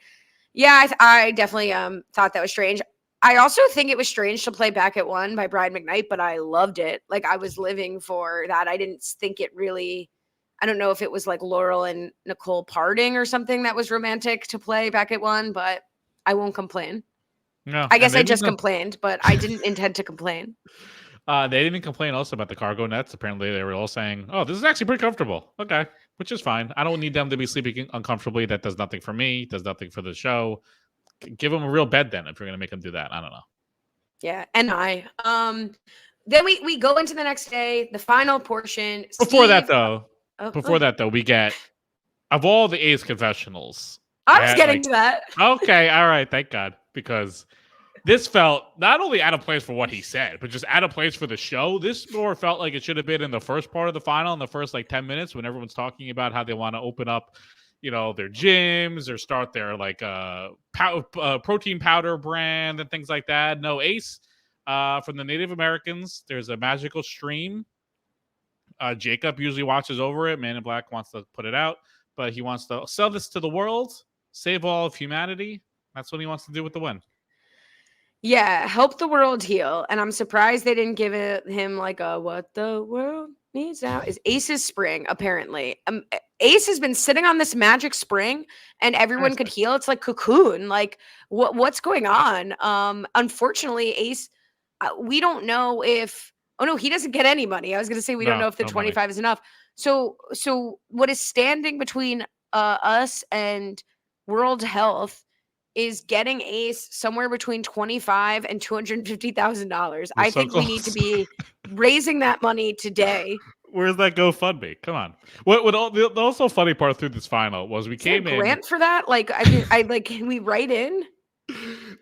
yeah, I definitely thought that was strange. I also think it was strange to play Back at One by Brian McKnight, but I loved it. Like I was living for that. I didn't think it really, I don't know if it was like Laurel and Nicole parting or something that was romantic to play Back at One, but I won't complain. No, I guess I just complained, but I didn't intend to complain. They didn't even complain also about the cargo nets. Apparently, they were all saying, "Oh, this is actually pretty comfortable." Okay, which is fine. I don't need them to be sleeping uncomfortably. That does nothing for me. Does nothing for the show. Give them a real bed then if you're going to make them do that. I don't know. Yeah, and then we go into the next day, the final portion. Before that though, we get, of all the Ace confessionals. I was getting to that. Okay, all right, thank God, because this felt not only out of place for what he said, but just out of place for the show. This more felt like it should have been in the first part of the final, in the first like 10 minutes, when everyone's talking about how they want to open up, their gyms or start their like protein powder brand and things like that. No, Ace, from the Native Americans, there's a magical stream. Jacob usually watches over it. Man in Black wants to put it out, but he wants to sell this to the world, save all of humanity. That's what he wants to do with the win. Yeah, help the world heal. And I'm surprised they didn't give him like a what the world needs now is Ace's spring, apparently. Ace has been sitting on this magic spring and everyone could heal. It's like Cocoon. Like what's going on? Unfortunately, Ace, we don't know if he doesn't get any money. I was gonna say we don't know if the 25 is enough. So what is standing between us and world health is getting Ace somewhere between $25,000 and $250,000. I think we need to be raising that money today. Where's that GoFundMe? Come on. What the also funny part through this final was we came in grant for that. Like can we write in?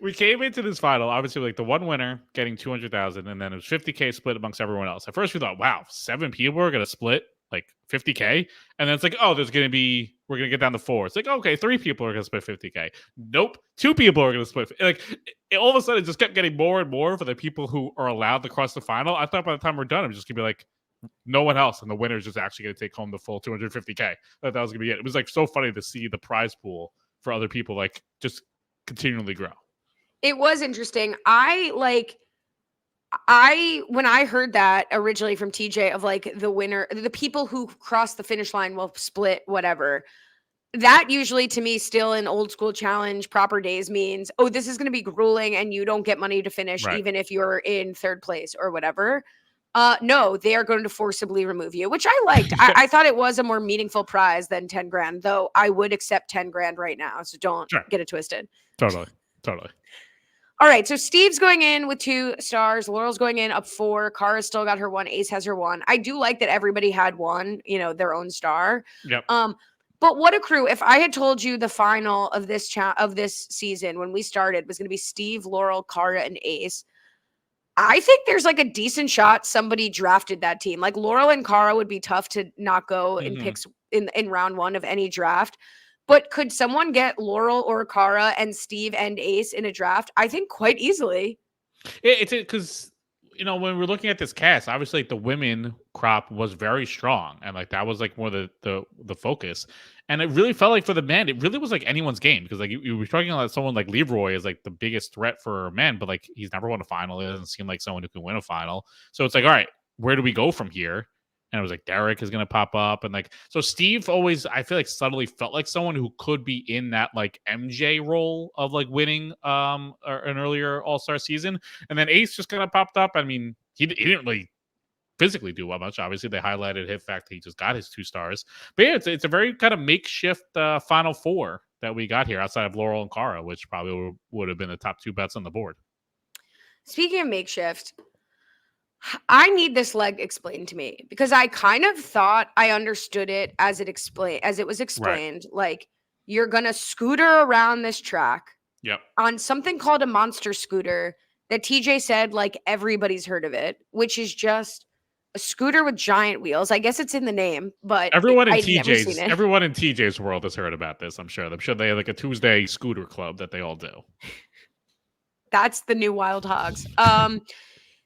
We came into this final, obviously, like the one winner getting 200,000, and then it was 50K split amongst everyone else. At first, we thought, wow, 7 people are going to split like 50K, and then it's like, oh, we're going to get down to 4. It's like, okay, 3 people are going to split 50K. Nope, 2 people are going to split. Like all of a sudden, it just kept getting more and more for the people who are allowed to cross the final. I thought by the time we're done, it was just going to be like no one else, and the winner is just actually going to take home the full 250K. That was going to be it. It was like so funny to see the prize pool for other people like just continually grow. It was interesting. When I heard that originally from TJ of like the winner, the people who cross the finish line will split whatever. That usually to me still in old school challenge proper days means, oh, this is going to be grueling and you don't get money to finish even if you're in third place or whatever. No, they are going to forcibly remove you, which I liked. I thought it was a more meaningful prize than 10 grand, though I would accept 10 grand right now. So don't get it twisted. Totally. All right, so Steve's going in with 2 stars. Laurel's going in up 4. Cara's still got her 1. Ace has her 1. I do like that everybody had 1, their own star. Yep. But what a crew! If I had told you the final of this season when we started was going to be Steve, Laurel, Cara, and Ace, I think there's like a decent shot somebody drafted that team. Like Laurel and Cara would be tough to not go in picks in round 1 of any draft. But could someone get Laurel or Cara and Steve and Ace in a draft? I think quite easily. It's because when we're looking at this cast, obviously like, the women crop was very strong, and like that was like more the focus. And it really felt like for the men, it really was like anyone's game, because like you were talking about someone like Leroy is like the biggest threat for men, but like he's never won a final. It doesn't seem like someone who can win a final. So it's like, all right, where do we go from here? And it was like Derek is going to pop up. And like, so Steve always, I feel like subtly felt like someone who could be in that like MJ role of like winning an earlier All-Star season. And then Ace just kind of popped up. I mean, he didn't really physically do much. Obviously, they highlighted the fact that he just got his 2 stars. But yeah, it's a very kind of makeshift Final 4 that we got here outside of Laurel and Cara, which probably would have been the top 2 bets on the board. Speaking of makeshift, I need this leg explained to me, because I kind of thought I understood it as it was explained. Right. Like, you're going to scooter around this track on something called a monster scooter that TJ said, like, everybody's heard of it, which is just A scooter with giant wheels. I guess it's in the name, but Everyone in I've never seen it. everyone in TJ's world has heard about this. I'm sure they have like a Tuesday scooter club that they all do. That's the new Wild Hogs.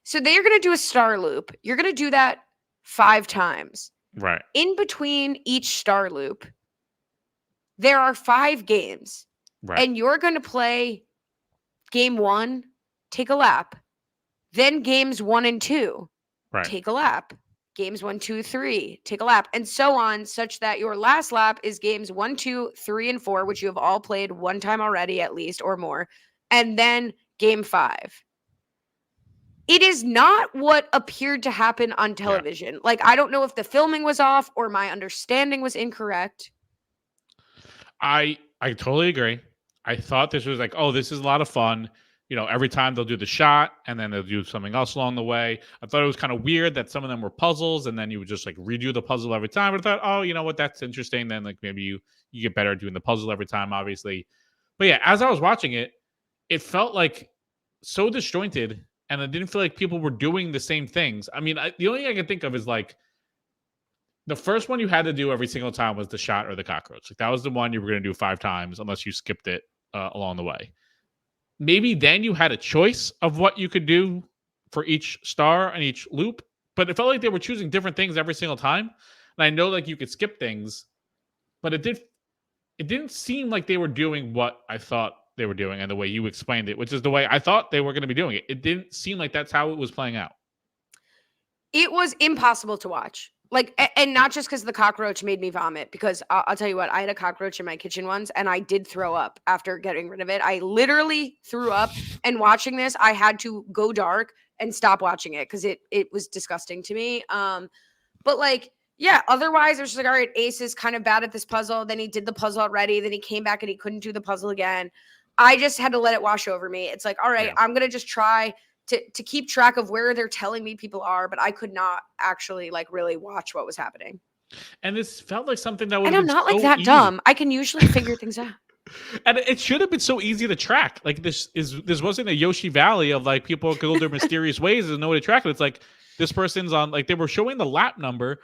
So they are going to do a star loop. You're going to do that 5 times. Right. In between each star loop, there are 5 games. Right. And you're going to play game 1, take a lap. Then games 1 and 2, right. take a lap. Games 1, 2, 3, take a lap, and so on, such that your last lap is games 1, 2, 3, and 4, which you have all played one time already, at least, or more, and then game 5. It is not what appeared to happen on television. Yeah. Like, I don't know if the filming was off or my understanding was incorrect. I totally agree. I thought this was like, oh, this is a lot of fun. You know, every time they'll do the shot and then they'll do something else along the way. I thought it was kind of weird that some of them were puzzles and then you would just like redo the puzzle every time. But I thought, oh, you know what, that's interesting. Then like maybe you get better at doing the puzzle every time, obviously. But yeah, as I was watching it, it felt like so disjointed and I didn't feel like people were doing the same things. I mean, the only thing I can think of is like the first one you had to do every single time was the shot or the cockroach. Like that was the one you were going to do 5 times unless you skipped it along the way. Maybe then you had a choice of what you could do for each star and each loop, but it felt like they were choosing different things every single time. And I know like you could skip things, but it didn't seem like they were doing what I thought they were doing and the way you explained it, which is the way I thought they were going to be doing it. It didn't seem like that's how it was playing out. It was impossible to watch. Like, and not just because the cockroach made me vomit, because I'll tell you what, I had a cockroach in my kitchen once and I did throw up after getting rid of it. I literally threw up, and watching this, I had to go dark and stop watching it because it was disgusting to me. But like, yeah, otherwise there's like, all right, Ace is kind of bad at this puzzle. Then he did the puzzle already. Then he came back and he couldn't do the puzzle again. I just had to let it wash over me. It's like, all right, I'm going to just try to keep track of where they're telling me people are, but I could not actually like really watch what was happening. And this felt like something that would. And I'm not like that dumb. I can usually figure things out. And it should have been so easy to track. Like this wasn't a Yoshi Valley of like people go their mysterious ways and know to track it. It's like this person's on, like they were showing the lap number,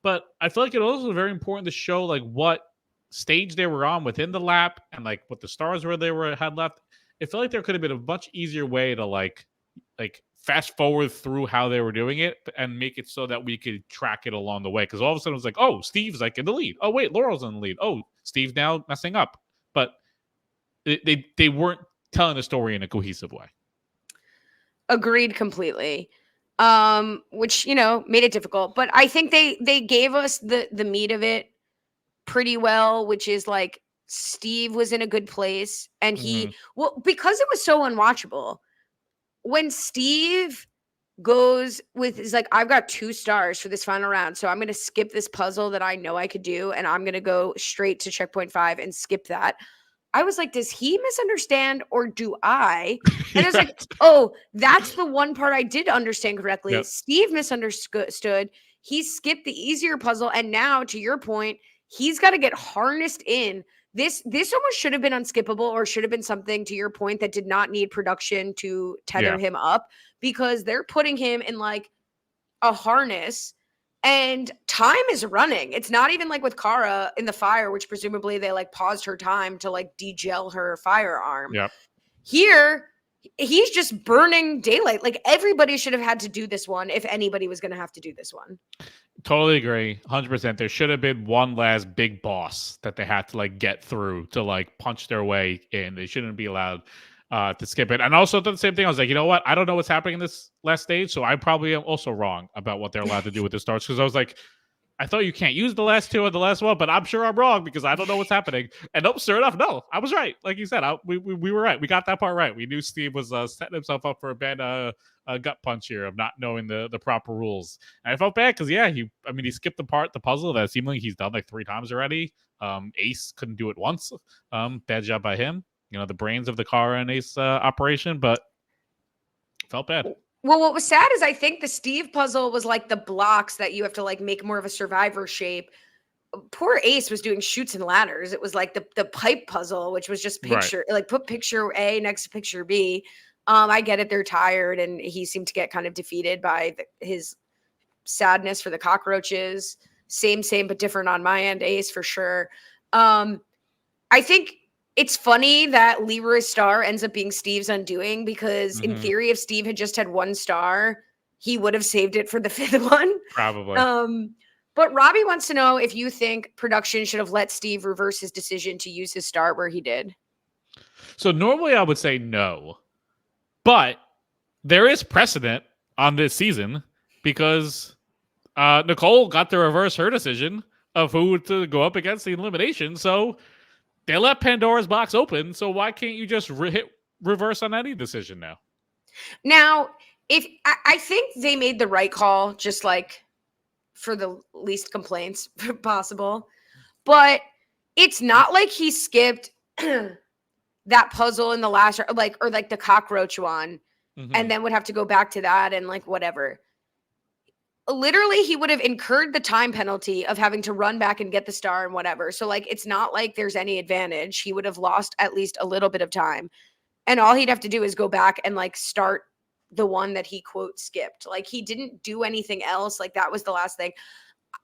but I feel like it also was very important to show like what stage they were on within the lap and like what the stars were had left. It felt like there could have been a much easier way to like fast forward through how they were doing it and make it so that we could track it along the way. Because all of a sudden it was like, oh, Steve's like in the lead. Oh wait, Laurel's in the lead. Oh, Steve's now messing up. But they weren't telling the story in a cohesive way. Agreed completely. Which, you know, made it difficult. But I think they gave us the meat of it pretty well, which is like Steve was in a good place. And well, because it was so unwatchable, when Steve goes with, is like, I've got 2 stars for this final round, so I'm going to skip this puzzle that I know I could do, and I'm going to go straight to checkpoint 5 and skip that. I was like, does he misunderstand or do I? And I was like, oh, that's the one part I did understand correctly. Yep. Steve misunderstood. He skipped the easier puzzle, and now, to your point, he's got to get harnessed in. This almost should have been unskippable, or should have been something, to your point, that did not need production to tether him up, because they're putting him in like a harness and time is running. It's not even like with Kara in the fire, which presumably they like paused her time to like degel her firearm. Yep. Here, he's just burning daylight. Like everybody should have had to do this one if anybody was going to have to do this one. Totally agree. 100%. There should have been one last big boss that they had to like get through to like punch their way in. They shouldn't be allowed to skip it. And also the same thing. I was like, you know what? I don't know what's happening in this last stage. So I probably am also wrong about what they're allowed to do with the stars. Because I was like, I thought you can't use the last 2 or the last one, but I'm sure I'm wrong because I don't know what's happening. And nope, sure enough, no, I was right. Like you said, we were right. We got that part right. We knew Steve was setting himself up for a bad gut punch here of not knowing the proper rules. And I felt bad because he skipped the puzzle that seemingly he's done like 3 times already. Ace couldn't do it once. Bad job by him. You know, the brains of the Kara and Ace operation, but felt bad. Well, what was sad is I think the Steve puzzle was like the blocks that you have to like make more of a survivor shape. Poor Ace was doing chutes and ladders. It was like the pipe puzzle, which was just picture, like put picture A next to picture B. I get it. They're tired and he seemed to get kind of defeated by his sadness for the cockroaches. Same, but different on my end, Ace, for sure. I think it's funny that Leroy's star ends up being Steve's undoing because in theory, if Steve had just had 1 star, he would have saved it for the 5th one. Probably. But Robbie wants to know if you think production should have let Steve reverse his decision to use his star where he did. So normally I would say no, but there is precedent on this season because Nicole got to reverse her decision of who to go up against the elimination. So they let Pandora's box open. So why can't you just hit reverse on any decision now? Now, if I think they made the right call, just like for the least complaints possible, but it's not like he skipped that puzzle in the last, or like the cockroach one, and then would have to go back to that and like whatever. Literally, he would have incurred the time penalty of having to run back and get the star and whatever. So like, it's not like there's any advantage. He would have lost at least a little bit of time, and all he'd have to do is go back and like start the one that he quote skipped. Like, he didn't do anything else. Like, that was the last thing.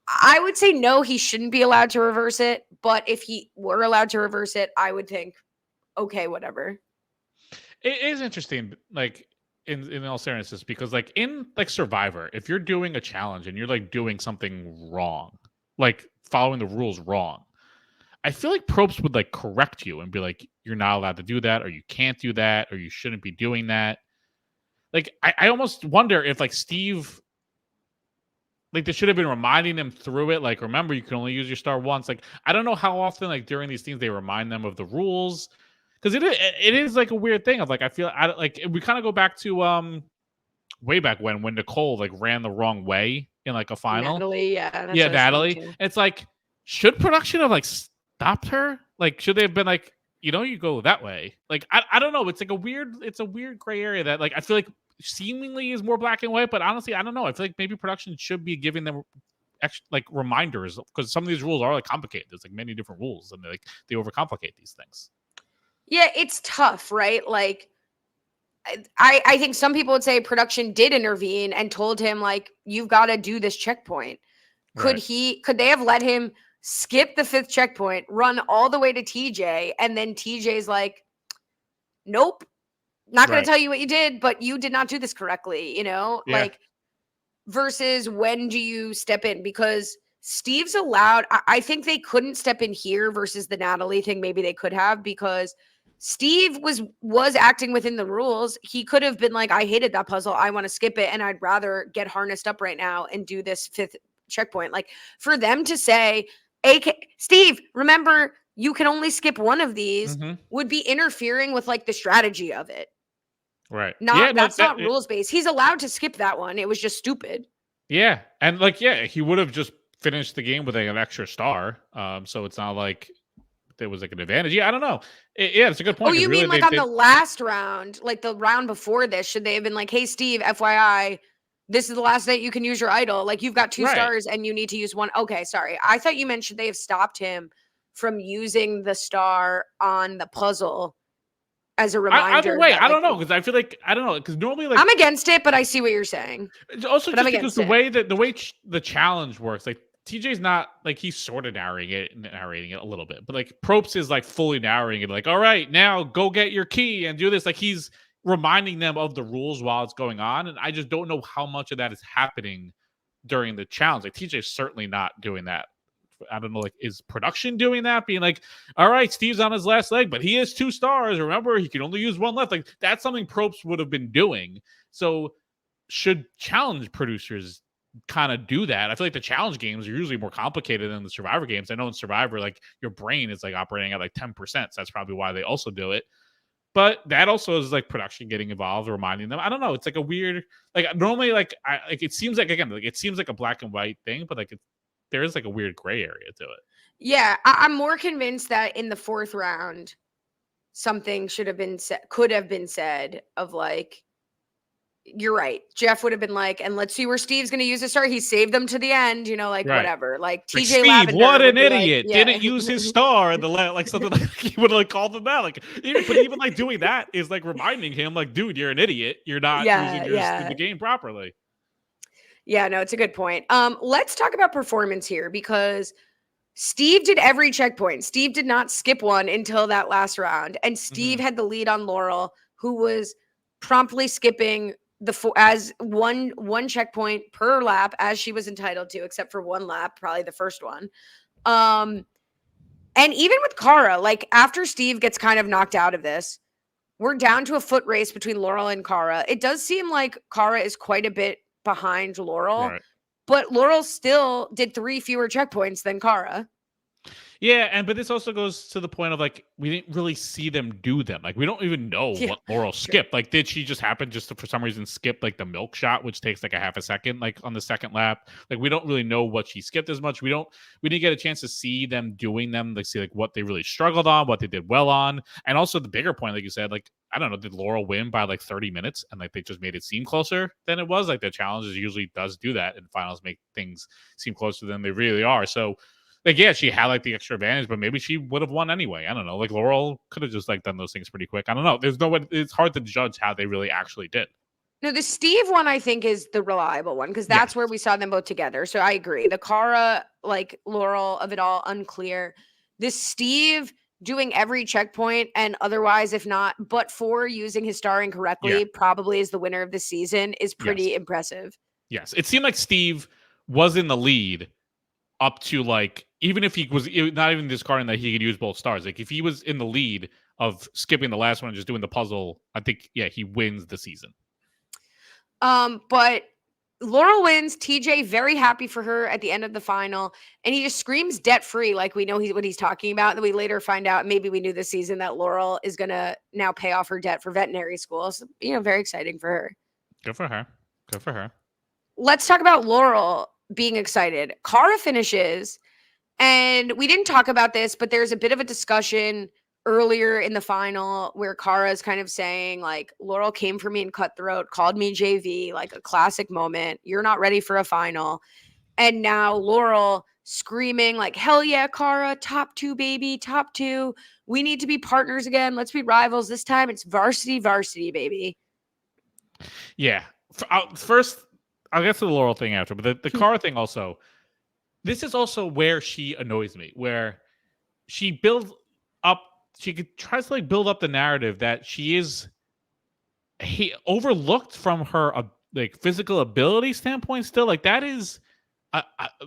I would say no, he shouldn't be allowed to reverse it. But if he were allowed to reverse it, I would think, okay, whatever. It is interesting, like in all seriousness, because like in like Survivor, if you're doing a challenge and you're like doing something wrong, like following the rules wrong, I feel like Probst would like correct you and be like, you're not allowed to do that, or you can't do that, or you shouldn't be doing that. Like, I almost wonder if like Steve, like they should have been reminding him through it. Like, remember, you can only use your star once. Like, I don't know how often like during these things they remind them of the rules, because it is like a weird thing of like, I feel like we kind of go back to way back when Nicole like ran the wrong way in like a final. Natalie, yeah, Natalie. It's like, should production have like stopped her? Like, should they have been like, you go that way? Like, I don't know. It's like a weird gray area that like I feel like seemingly is more black and white, but honestly, I don't know. I feel like maybe production should be giving them extra, like reminders, because some of these rules are like complicated. There's like many different rules, and they overcomplicate these things. Yeah, it's tough, right? Like, I think some people would say production did intervene and told him like, you've got to do this checkpoint. Could they have let him skip the 5th checkpoint, run all the way to TJ, and then TJ's like, nope, not going to tell you what you did, but you did not do this correctly, like, versus when do you step in? Because Steve's allowed, I think they couldn't step in here versus the Natalie thing. Maybe they could have, because Steve was acting within the rules. He could have been like, I hated that puzzle, I want to skip it, and I'd rather get harnessed up right now and do this 5th checkpoint. Like, for them to say, Steve, remember, you can only skip one of these, would be interfering with like the strategy of it. Right. That's not rules based. He's allowed to skip that one. It was just stupid. Yeah. And like, he would have just finished the game with like an extra star. So it's not like there was like an advantage. Yeah, I don't know. It's a good point. Oh, you mean like on the last round, like the round before this, should they have been like, hey, Steve, FYI, this is the last night you can use your idol. Like, you've got 2 stars and you need to use 1. Okay, sorry. I thought you meant should they have stopped him from using the star on the puzzle as a reminder? Either way, I don't know, because I feel like, I don't know, because normally like I'm against it, but I see what you're saying. Also, just because the way the challenge works, like TJ's not like, he's sort of narrating it a little bit, but like Probst is like fully narrating it, like, all right, now go get your key and do this. Like, he's reminding them of the rules while it's going on, and I just don't know how much of that is happening during the challenge. Like, TJ's certainly not doing that. I don't know, like, is production doing that? Being like, all right, Steve's on his last leg, but he has 2 stars. Remember, he can only use 1 left. Like, that's something Probst would have been doing. So should challenge producers kind of do that? I feel like the challenge games are usually more complicated than the Survivor games. I know in Survivor, like, your brain is like operating at like 10%. So that's probably why they also do it. But that also is like production getting involved, reminding them. I don't know. It's like a weird, like, normally, like, it seems like, again, like, it seems like a black and white thing, but like, there is like a weird gray area to it. Yeah, I'm more convinced that in the 4th round, something could have been said of like, you're right. Jeff would have been like, and let's see where Steve's going to use his star. He saved them to the end, like whatever. Like, TJ Steve, Lavender, what an idiot! Like, didn't use his star in the like something like he would have like called him that. Like, even like doing that is like reminding him, like, dude, you're an idiot. You're not using the game properly. Yeah, no, it's a good point. Let's talk about performance here because Steve did every checkpoint. Steve did not skip one until that last round. And Steve had the lead on Laurel, who was promptly skipping as one checkpoint per lap as she was entitled to, except for one lap, probably the first one. And even with Cara, like after Steve gets kind of knocked out of this, we're down to a foot race between Laurel and Cara. It does seem like Cara is quite a bit behind Laurel, Right. but Laurel still did 3 fewer checkpoints than Cara. Yeah, but this also goes to the point of like we didn't really see them do them. Like we don't even know Yeah, what Laurel true. skipped. Like, did she just happen just to for some reason skip like the milk shot, which takes like a half a second, like on the second lap? Like we don't really know what she skipped as much. We didn't get a chance to see them doing them, like see like what they really struggled on, what they did well on, and also the bigger point, like you said, like I don't know, did Laurel win by like 30 minutes and like they just made it seem closer than it was? Like the challenges usually does do that, and finals make things seem closer than they really are. So. Like, yeah, she had like the extra advantage, but maybe she would have won anyway. I don't know. Like Laurel could have just like done those things pretty quick. I don't know. There's no way. It's hard to judge how they really actually did. No, the Steve one I think is the reliable one because Yes. that's where we saw them both together. So I agree. The Cara, like Laurel of it all, unclear. This Steve doing every checkpoint and otherwise, if not, but for using his star incorrectly, Yeah. probably is the winner of the season is pretty impressive. Yes. It seemed like Steve was in the lead up to like, even if he was not even discarding that he could use both stars. Like if he was in the lead of skipping the last one and just doing the puzzle, I think, yeah, he wins the season. But Laurel wins. TJ very happy for her at the end of the final, and he just screams debt free, like we know what he's talking about. And we later find out, maybe we knew this season, that Laurel is gonna now pay off her debt for veterinary school. So very exciting for her. Good for her. Good for her. Let's talk about Laurel being excited. Cara finishes, and we didn't talk about this, but there's a bit of a discussion earlier in the final where Cara is kind of saying, like, Laurel came for me in Cutthroat, called me JV, like a classic moment. You're not ready for a final. And now Laurel screaming, like, hell yeah, Cara, top 2, baby, top 2. We need to be partners again. Let's be rivals. This time it's varsity, baby. Yeah. First, I'll get to the Laurel thing after, but the Cara thing also, this is also where she annoys me, where she tries to like build up the narrative that she is overlooked from her like physical ability standpoint still. Like that is,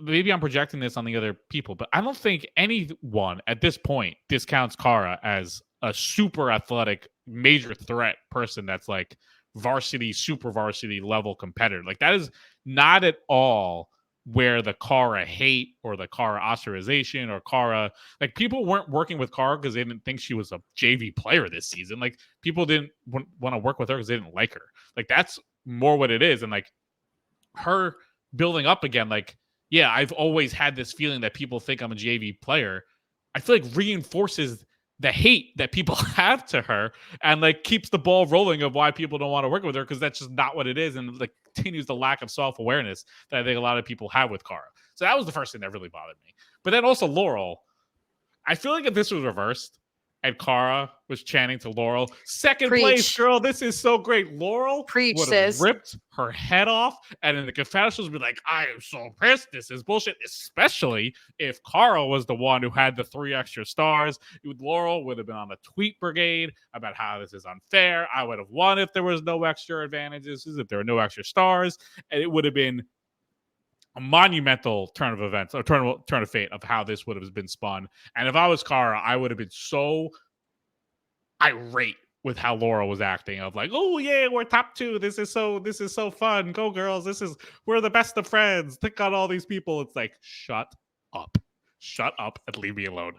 maybe I'm projecting this on the other people, but I don't think anyone at this point discounts Cara as a super athletic, major threat person that's like varsity, super varsity level competitor. Like that is not at all where the Cara hate or the Cara ostracization or Cara, like people weren't working with Cara because they didn't think she was a JV player this season. Like people didn't want to work with her because they didn't like her. Like that's more what it is. And like her building up again, like, yeah, I've always had this feeling that people think I'm a JV player. I feel like reinforces the hate that people have to her and like keeps the ball rolling of why people don't want to work with her, because that's just not what it is, and like continues the lack of self-awareness that I think a lot of people have with Cara. So that was the first thing that really bothered me. But then also Laurel, I feel like if this was reversed and Cara was chanting to Laurel, second place, girl, this is so great. Laurel would have ripped her head off, and in the confessionals be like, I am so pissed. This is bullshit. Especially if Cara was the one who had the 3 extra stars. Laurel would have been on the tweet brigade about how this is unfair. I would have won if there was no extra advantages, if there were no extra stars, and it would have been a monumental turn of events or turn of fate of how this would have been spun. And if I was Cara, I would have been so irate with how Laurel was acting of like, oh yeah, we're top 2. This is so fun. Go girls. We're the best of friends. Think on all these people. It's like, shut up and leave me alone.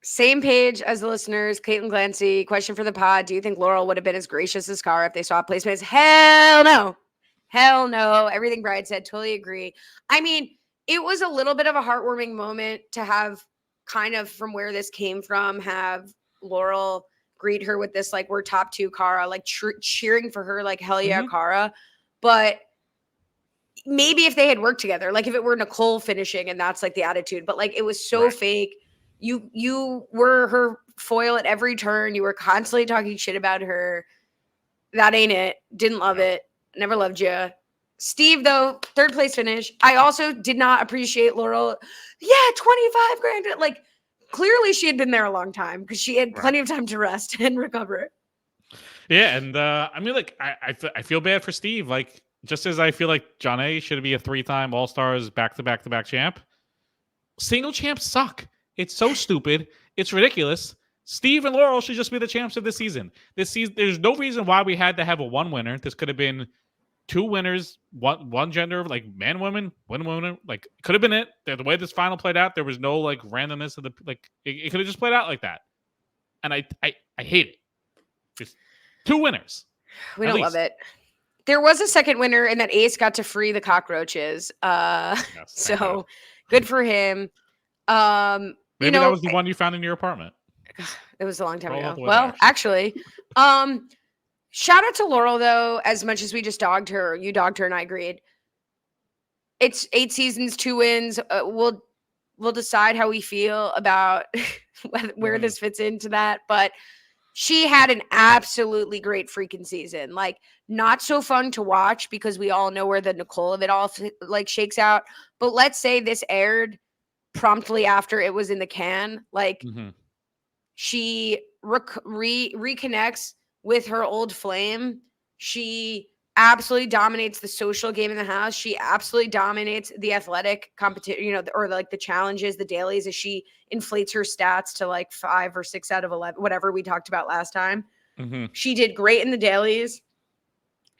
Same page as the listeners. Caitlin Glancy, question for the pod. Do you think Laurel would have been as gracious as Cara if they saw placements? Hell no. Hell no. Everything Bride said, totally agree. I mean, it was a little bit of a heartwarming moment to have, kind of from where this came from, have Laurel greet her with this, like, we're top 2, Cara, like cheering for her, like, hell yeah, Cara. But maybe if they had worked together, like if it were Nicole finishing and that's like the attitude, but like it was so fake. You were her foil at every turn. You were constantly talking shit about her. That ain't it. Didn't love it. Never loved you. Steve, though, third place finish. I also did not appreciate Laurel. Yeah, 25 grand. Like, clearly she had been there a long time because she had plenty of time to rest and recover. Yeah, and I mean, like, I feel bad for Steve. Like, just as I feel like John A should be a 3-time All-Stars back-to-back-to-back champ, single champs suck. It's so stupid. It's ridiculous. Steve and Laurel should just be the champs of this season. This season, there's no reason why we had to have a one winner. This could have been 2 winners, one gender, like man, woman, woman. Like, it could have been it. The way this final played out, there was no like randomness of the like. It could have just played out like that, and I hate it. Just 2 winners. We don't love it. There was a second winner, and that Ace got to free the cockroaches. Yes, so good for him. Maybe that was the one you found in your apartment. It was a long time ago. Well, actually, shout out to Laurel, though, as much as we just dogged her, you dogged her, and I agreed. It's 8 seasons, 2 wins. We'll decide how we feel about where this fits into that. But she had an absolutely great freaking season. Like, not so fun to watch because we all know where the Nicole of it all like shakes out. But let's say this aired promptly after it was in the can. Like, she reconnects with her old flame. She absolutely dominates the social game in the house. She absolutely dominates the athletic competition, or like the challenges, the dailies, as she inflates her stats to like 5 or 6 out of 11, whatever we talked about last time. She did great in the dailies.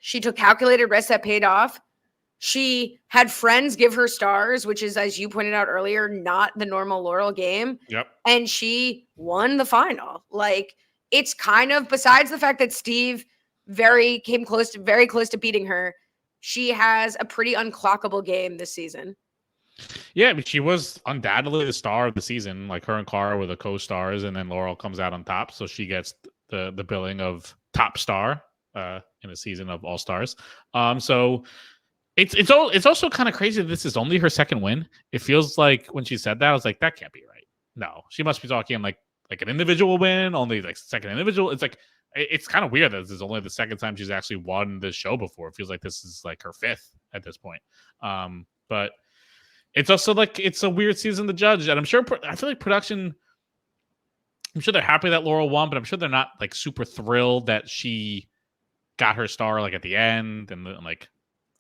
She took calculated risks that paid off. She had friends give her stars, which is, as you pointed out earlier, not the normal Laurel game. Yep. And she won the final. Like, it's kind of, besides the fact that Steve very close to beating her, she has a pretty unclockable game this season. Yeah, but she was undoubtedly the star of the season. Like, her and Cara were the co-stars, and then Laurel comes out on top, so she gets the billing of top star in a season of All Stars. So it's also kind of crazy that this is only her second win. It feels like when she said that, I was like, that can't be right. No, she must be talking like an individual win, only like second individual. It's like, it's kind of weird that this is only the second time she's actually won this show before. It feels like this is like her 5th at this point. But it's also like, it's a weird season to judge. And I feel like production, I'm sure they're happy that Laurel won, but I'm sure they're not like super thrilled that she got her star like at the end and like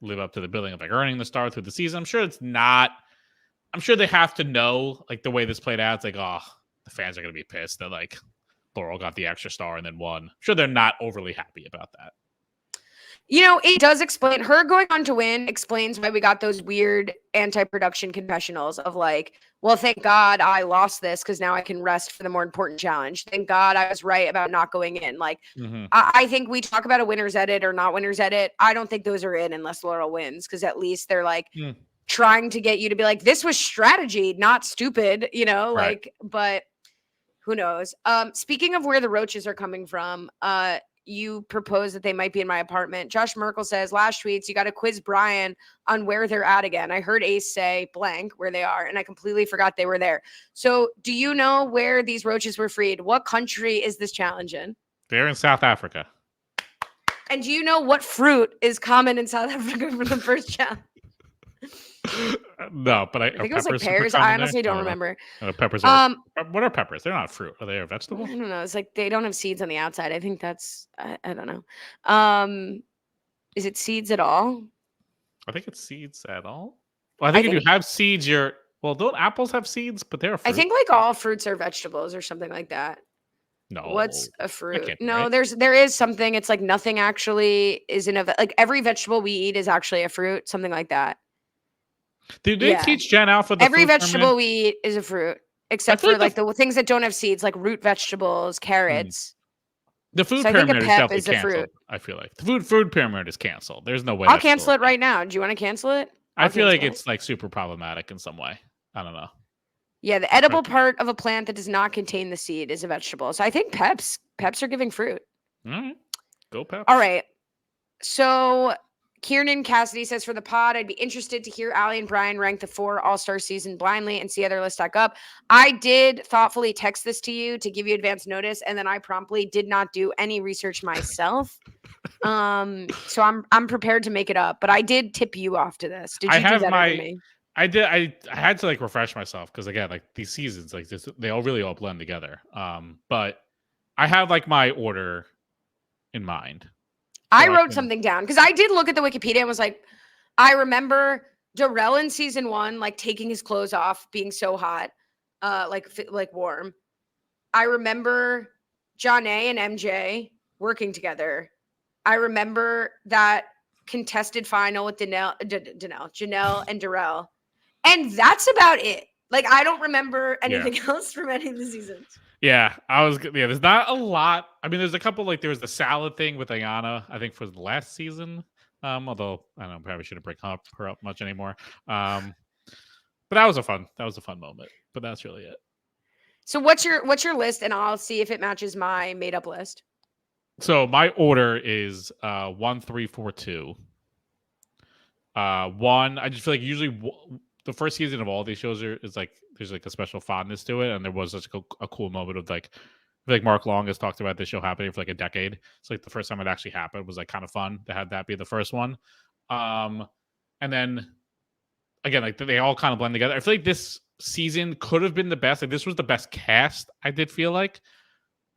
live up to the billing of like earning the star through the season. I'm sure it's not. I'm sure they have to know like the way this played out. It's like, oh, the fans are going to be pissed that like Laurel got the extra star and then won. I'm sure they're not overly happy about that. It does explain, her going on to win explains why we got those weird anti-production confessionals of like, well, thank God I lost this because now I can rest for the more important challenge. Thank God I was right about not going in. Like, I think we talk about a winner's edit or not winner's edit. I don't think those are in unless Laurel wins, because at least they're like trying to get you to be like, this was strategy, not stupid, like, but who knows? Speaking of where the roaches are coming from, you propose that they might be in my apartment. Josh Merkel says, last tweets, you got to quiz Brian on where they're at again. I heard Ace say blank where they are, and I completely forgot they were there. So do you know where these roaches were freed? What country is this challenge in? They're in South Africa. And do you know what fruit is common in South Africa for the first challenge? No, but I think it was like pears. I honestly don't remember. Peppers are, what are peppers? They're not fruit. Are they a vegetable? I don't know. It's like they don't have seeds on the outside. I think that's, I don't know. Is it seeds at all? I think it's seeds at all. Well, I think if you have seeds, don't apples have seeds? But they're a fruit. I think like all fruits are vegetables or something like that. No. What's a fruit? No, right? there is something. It's like nothing actually is like every vegetable we eat is actually a fruit, something like that. Did they teach Jen Alpha every vegetable we eat is a fruit, except for like the things that don't have seeds, like root vegetables, carrots. The food pyramid is definitely canceled. I feel like the food pyramid is canceled. There's no way. I'll cancel it right now. Do you want to cancel it? I feel like it's like super problematic in some way. I don't know. Yeah, the edible part of a plant that does not contain the seed is a vegetable. So I think Peps are giving fruit. All right. Go Peps. All right. So Kieran Cassidy says, for the pod, I'd be interested to hear Ali and Brian rank the 4 All-Star season blindly and see other lists stack up. I did thoughtfully text this to you to give you advance notice, and then I promptly did not do any research myself. So I'm prepared to make it up, but I did tip you off to this. Did you do better than me? I did. I had to like refresh myself because again, like these seasons, like this, they all really all blend together. But I have like my order in mind. I wrote something down because I did look at the Wikipedia and was like, I remember Darrell in season 1, like taking his clothes off, being so hot, like warm. I remember John A and MJ working together. I remember that contested final with Janelle and Darrell. And that's about it. Like, I don't remember anything else from any of the seasons. Yeah, there's not a lot. I mean, there's a couple, like there was the salad thing with Ayana, I think for the last season. Although I don't know, probably shouldn't bring her up much anymore. But that was a fun moment. But that's really it. So what's your list? And I'll see if it matches my made up list. So my order is 1, 3, 4, 2. 1. I just feel like usually the first season of all these shows is like there's like a special fondness to it, and there was such a cool moment of like I feel like Mark Long has talked about this show happening for like a decade. So like the first time it actually happened was like kind of fun to have that be the first one. And then again, like they all kind of blend together. I feel like this season could have been the best. Like this was the best cast, I did feel like.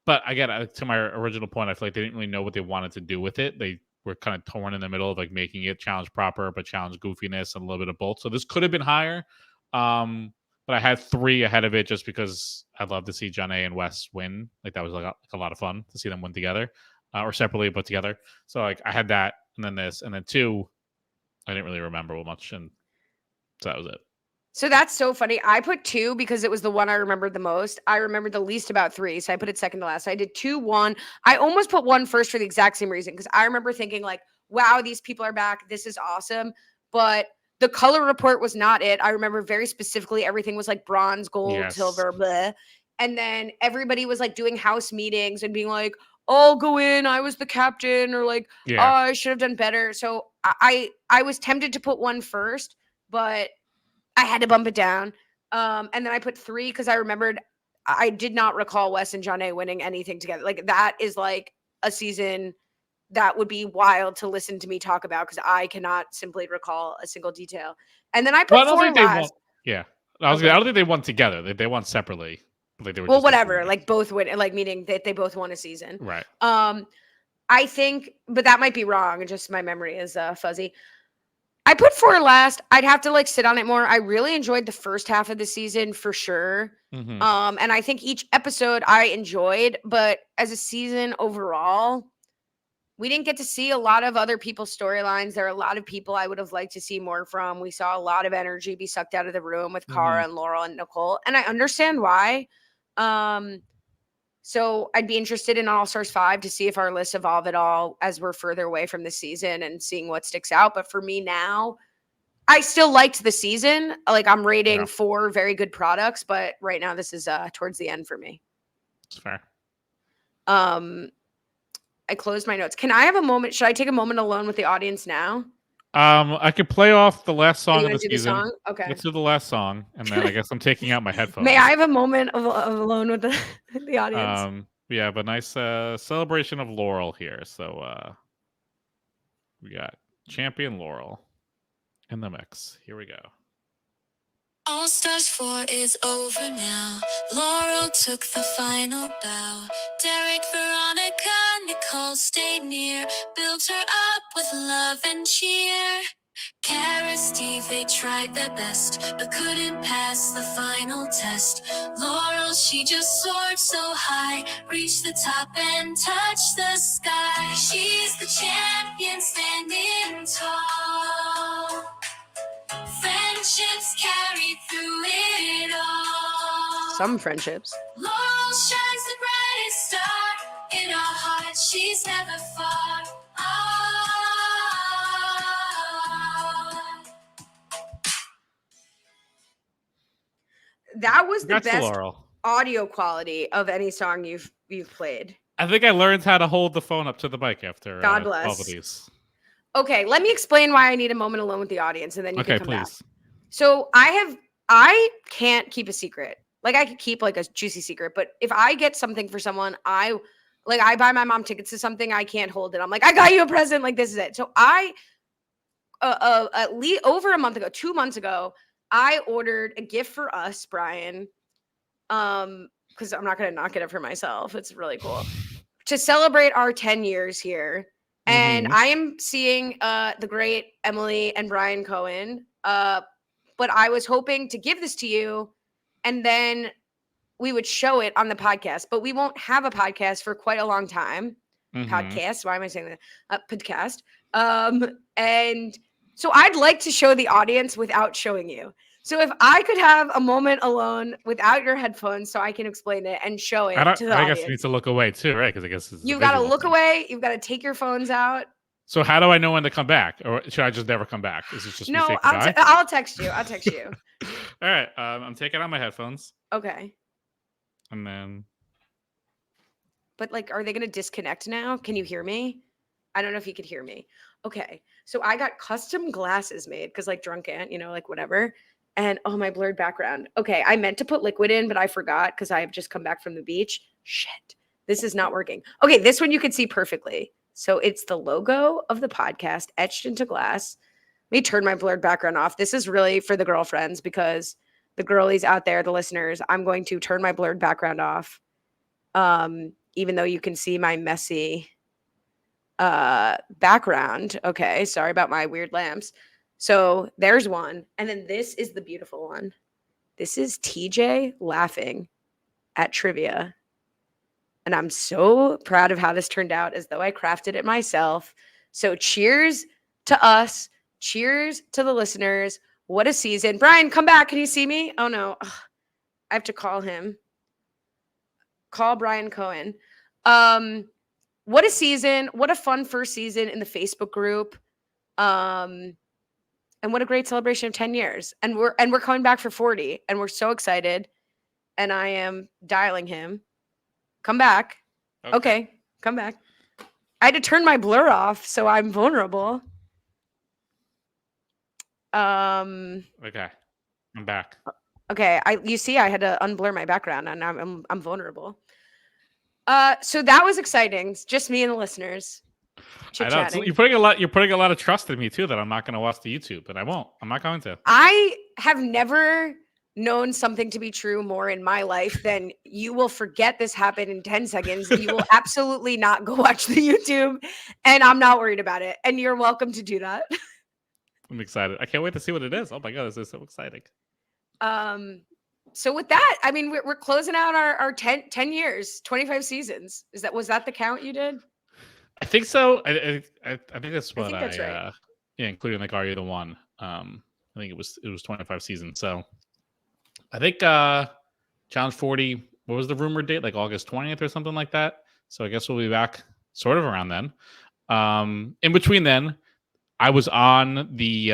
But again, to my original point, I feel like they didn't really know what they wanted to do with it. They were kind of torn in the middle of like making it challenge proper, but challenge goofiness and a little bit of both. So this could have been higher. But I had 3 ahead of it just because I'd love to see John A and Wes win. Like that was like a lot of fun to see them win together or separately, but together. So like I had that and then this and then 2, I didn't really remember much. And so that was it. So that's so funny. I put 2 because it was the one I remembered the most. I remembered the least about 3, so I put it second to last. I did 2, 1. I almost put 1 first for the exact same reason because I remember thinking like, wow, these people are back. This is awesome. But the color report was not it. I remember very specifically everything was like bronze, gold, silver, blah. And then everybody was like doing house meetings and being like, I'll go in. I was the captain, or like, oh, I should have done better. So I was tempted to put 1 first, but I had to bump it down. And then I put 3 because I remembered I did not recall Wes and John A winning anything together. Like that is like a season that would be wild to listen to me talk about because I cannot simply recall a single detail. And then I put 4 last. Yeah. I don't think they won together. They won separately. Like they were whatever. Like both win, like meaning that they both won a season. Right. I think, but that might be wrong. Just my memory is fuzzy. I put 4 last. I'd have to like sit on it more. I really enjoyed the first half of the season for sure. Mm-hmm. And I think each episode I enjoyed, but as a season overall, we didn't get to see a lot of other people's storylines. There are a lot of people I would have liked to see more from. We saw a lot of energy be sucked out of the room with Cara and Laurel and Nicole, and I understand why. So I'd be interested in All Stars 5 to see if our lists evolve at all as we're further away from the season and seeing what sticks out. But for me now, I still liked the season. Like I'm rating 4 very good products, but right now this is towards the end for me. It's fair. I closed my notes. Can I have a moment? Should I take a moment alone with the audience now? I could play off the last song of the season. Song? Okay. Let's do the last song, and then I guess I'm taking out my headphones. May I have a moment of alone with the audience? Yeah, but nice celebration of Laurel here. So we got champion Laurel in the mix. Here we go. All Stars 4 is over now. Laurel took the final bow. Derek, Veronica, Nicole stayed near. Built her up with love and cheer. Kara, Steve, they tried their best, but couldn't pass the final test. Laurel, she just soared so high, reached the top and touched the sky. She's the champion standing tall. Friendships carried through it all. Some friendships. Laurel shines the brightest star. In our hearts, she's never far. That was the best audio quality of any song you've played. I think I learned how to hold the phone up to the mic after God bless. all of these. Okay, let me explain why I need a moment alone with the audience, and then you can Okay, come back. please. So I can't keep a secret. Like I could keep like a juicy secret, but if I get something for someone, I buy my mom tickets to something, I can't hold it. I'm like, I got you a present. Like this is it. So I at least over a month ago, 2 months ago, I ordered a gift for us, Brian. Because I'm not gonna not get it for myself. It's really cool to celebrate our 10 years here. And Mhm. I am seeing the great Emily and Brian Cohen. But I was hoping to give this to you, and then we would show it on the podcast. But we won't have a podcast for quite a long time. Mhm. Podcast. Why am I saying that? Podcast. And so I'd like to show the audience without showing you. So if I could have a moment alone without your headphones, so I can explain it and show it to the I guess you need audience. to look away too, right? Because I guess this is a You've got to visual look thing. away. You've got to take your phones out. So how do I know when to come back, or should I just never come back? Is it just me No, say goodbye? I'll text you. I'll text you. All right. I'm taking out my headphones, Okay. and then But like, are they going to disconnect now? Can you hear me? I don't know if you could hear me. Okay. So I got custom glasses made because like drunk aunt, like whatever. And oh, my blurred background. Okay. I meant to put liquid in, but I forgot because I have just come back from the beach. Shit. This is not working. Okay. This one you can see perfectly. So it's the logo of the podcast etched into glass. Let me turn my blurred background off. This is really for the girlfriends because the girlies out there, the listeners, I'm going to turn my blurred background off. Even though you can see my messy background. Okay, sorry about my weird lamps. So there's one. And then this is the beautiful one. This is TJ laughing at trivia. And I'm so proud of how this turned out, as though I crafted it myself. So cheers to us. Cheers to the listeners. What a season. Brian, come back. Can you see me? Oh no. Ugh, I have to call him. Call Brian Cohen. What a season. What a fun first season in the Facebook group. And what a great celebration of 10 years. And we're coming back for 40. And we're so excited. And I am dialing him. Come back. Okay, come back. I had to turn my blur off, so I'm vulnerable. Okay, I'm back. Okay, you see, I had to unblur my background, and I'm vulnerable. So that was exciting. It's just me and the listeners I know chit-chatting. you're putting a lot of trust in me too that I'm not going to watch the YouTube, but I won't. I'm not going to. I have never known something to be true more in my life than you will forget this happened in 10 seconds. You will absolutely not go watch the YouTube, and I'm not worried about it. And you're welcome to do that. I'm excited. I can't wait to see what it is. Oh my god, this is so exciting. So with that, I mean, we're closing out our 10 years, 25 seasons. Was that the count you did? I think so. I think that's what think that's right. Yeah, including like Are You the One? I think it was 25 seasons. So I think Challenge 40. What was the rumored date? Like August 20th or something like that. So I guess we'll be back sort of around then. In between then, I was on the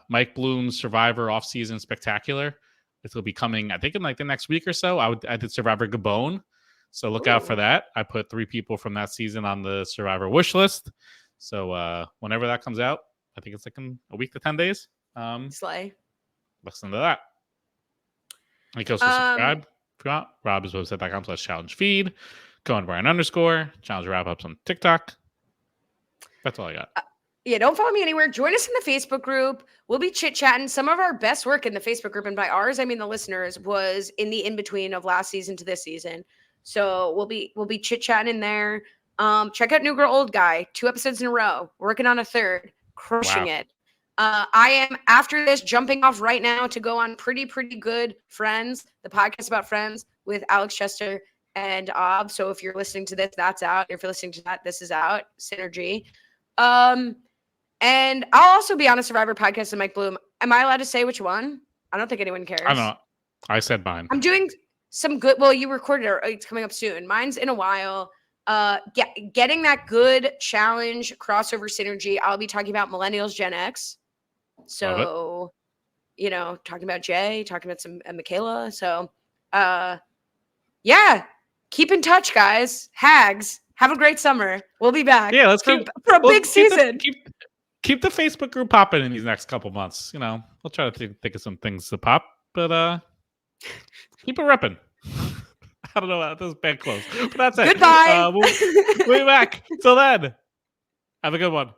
Mike Bloom's Survivor Off-Season Spectacular. It will be coming, I think, in like the next week or so. I did Survivor Gabon, so look out for that. I put 3 people from that season on the Survivor wish list. So whenever that comes out, I think it's like in a week to 10 days. Slay. Listen to that. You can also subscribe. Forgot. RobIsWebsite.com/challenge feed. Cohen Brian _ challenge wrap ups on TikTok. That's all I got. Yeah, don't follow me anywhere. Join us in the Facebook group. We'll be chit-chatting. Some of our best work in the Facebook group, and by ours, I mean the listeners, was in the in-between of last season to this season. So we'll be chit-chatting in there. Check out New Girl Old Guy, 2 episodes in a row. Working on a 3rd. Crushing it. I am, after this, jumping off right now to go on Pretty Good Friends, the podcast about friends with Alex Chester and Ob. So if you're listening to this, that's out. If you're listening to that, this is out. Synergy. And I'll also be on a Survivor podcast with Mike Bloom. Am I allowed to say which one? I don't think anyone cares. I don't know. I said mine. I'm doing some good. Well, you recorded it. It's coming up soon. Mine's in a while. Getting that good challenge crossover synergy. I'll be talking about millennials, Gen X. So, talking about Jay, talking about some Michaela. So, yeah, keep in touch, guys. Hags, have a great summer. We'll be back. Yeah, let's for a big season. keep the Facebook group popping in these next couple months. You know, we'll try to think of some things to pop, but keep it repping. I don't know. That was bad close, but that's it. Goodbye. We'll be back. Till then, have a good one.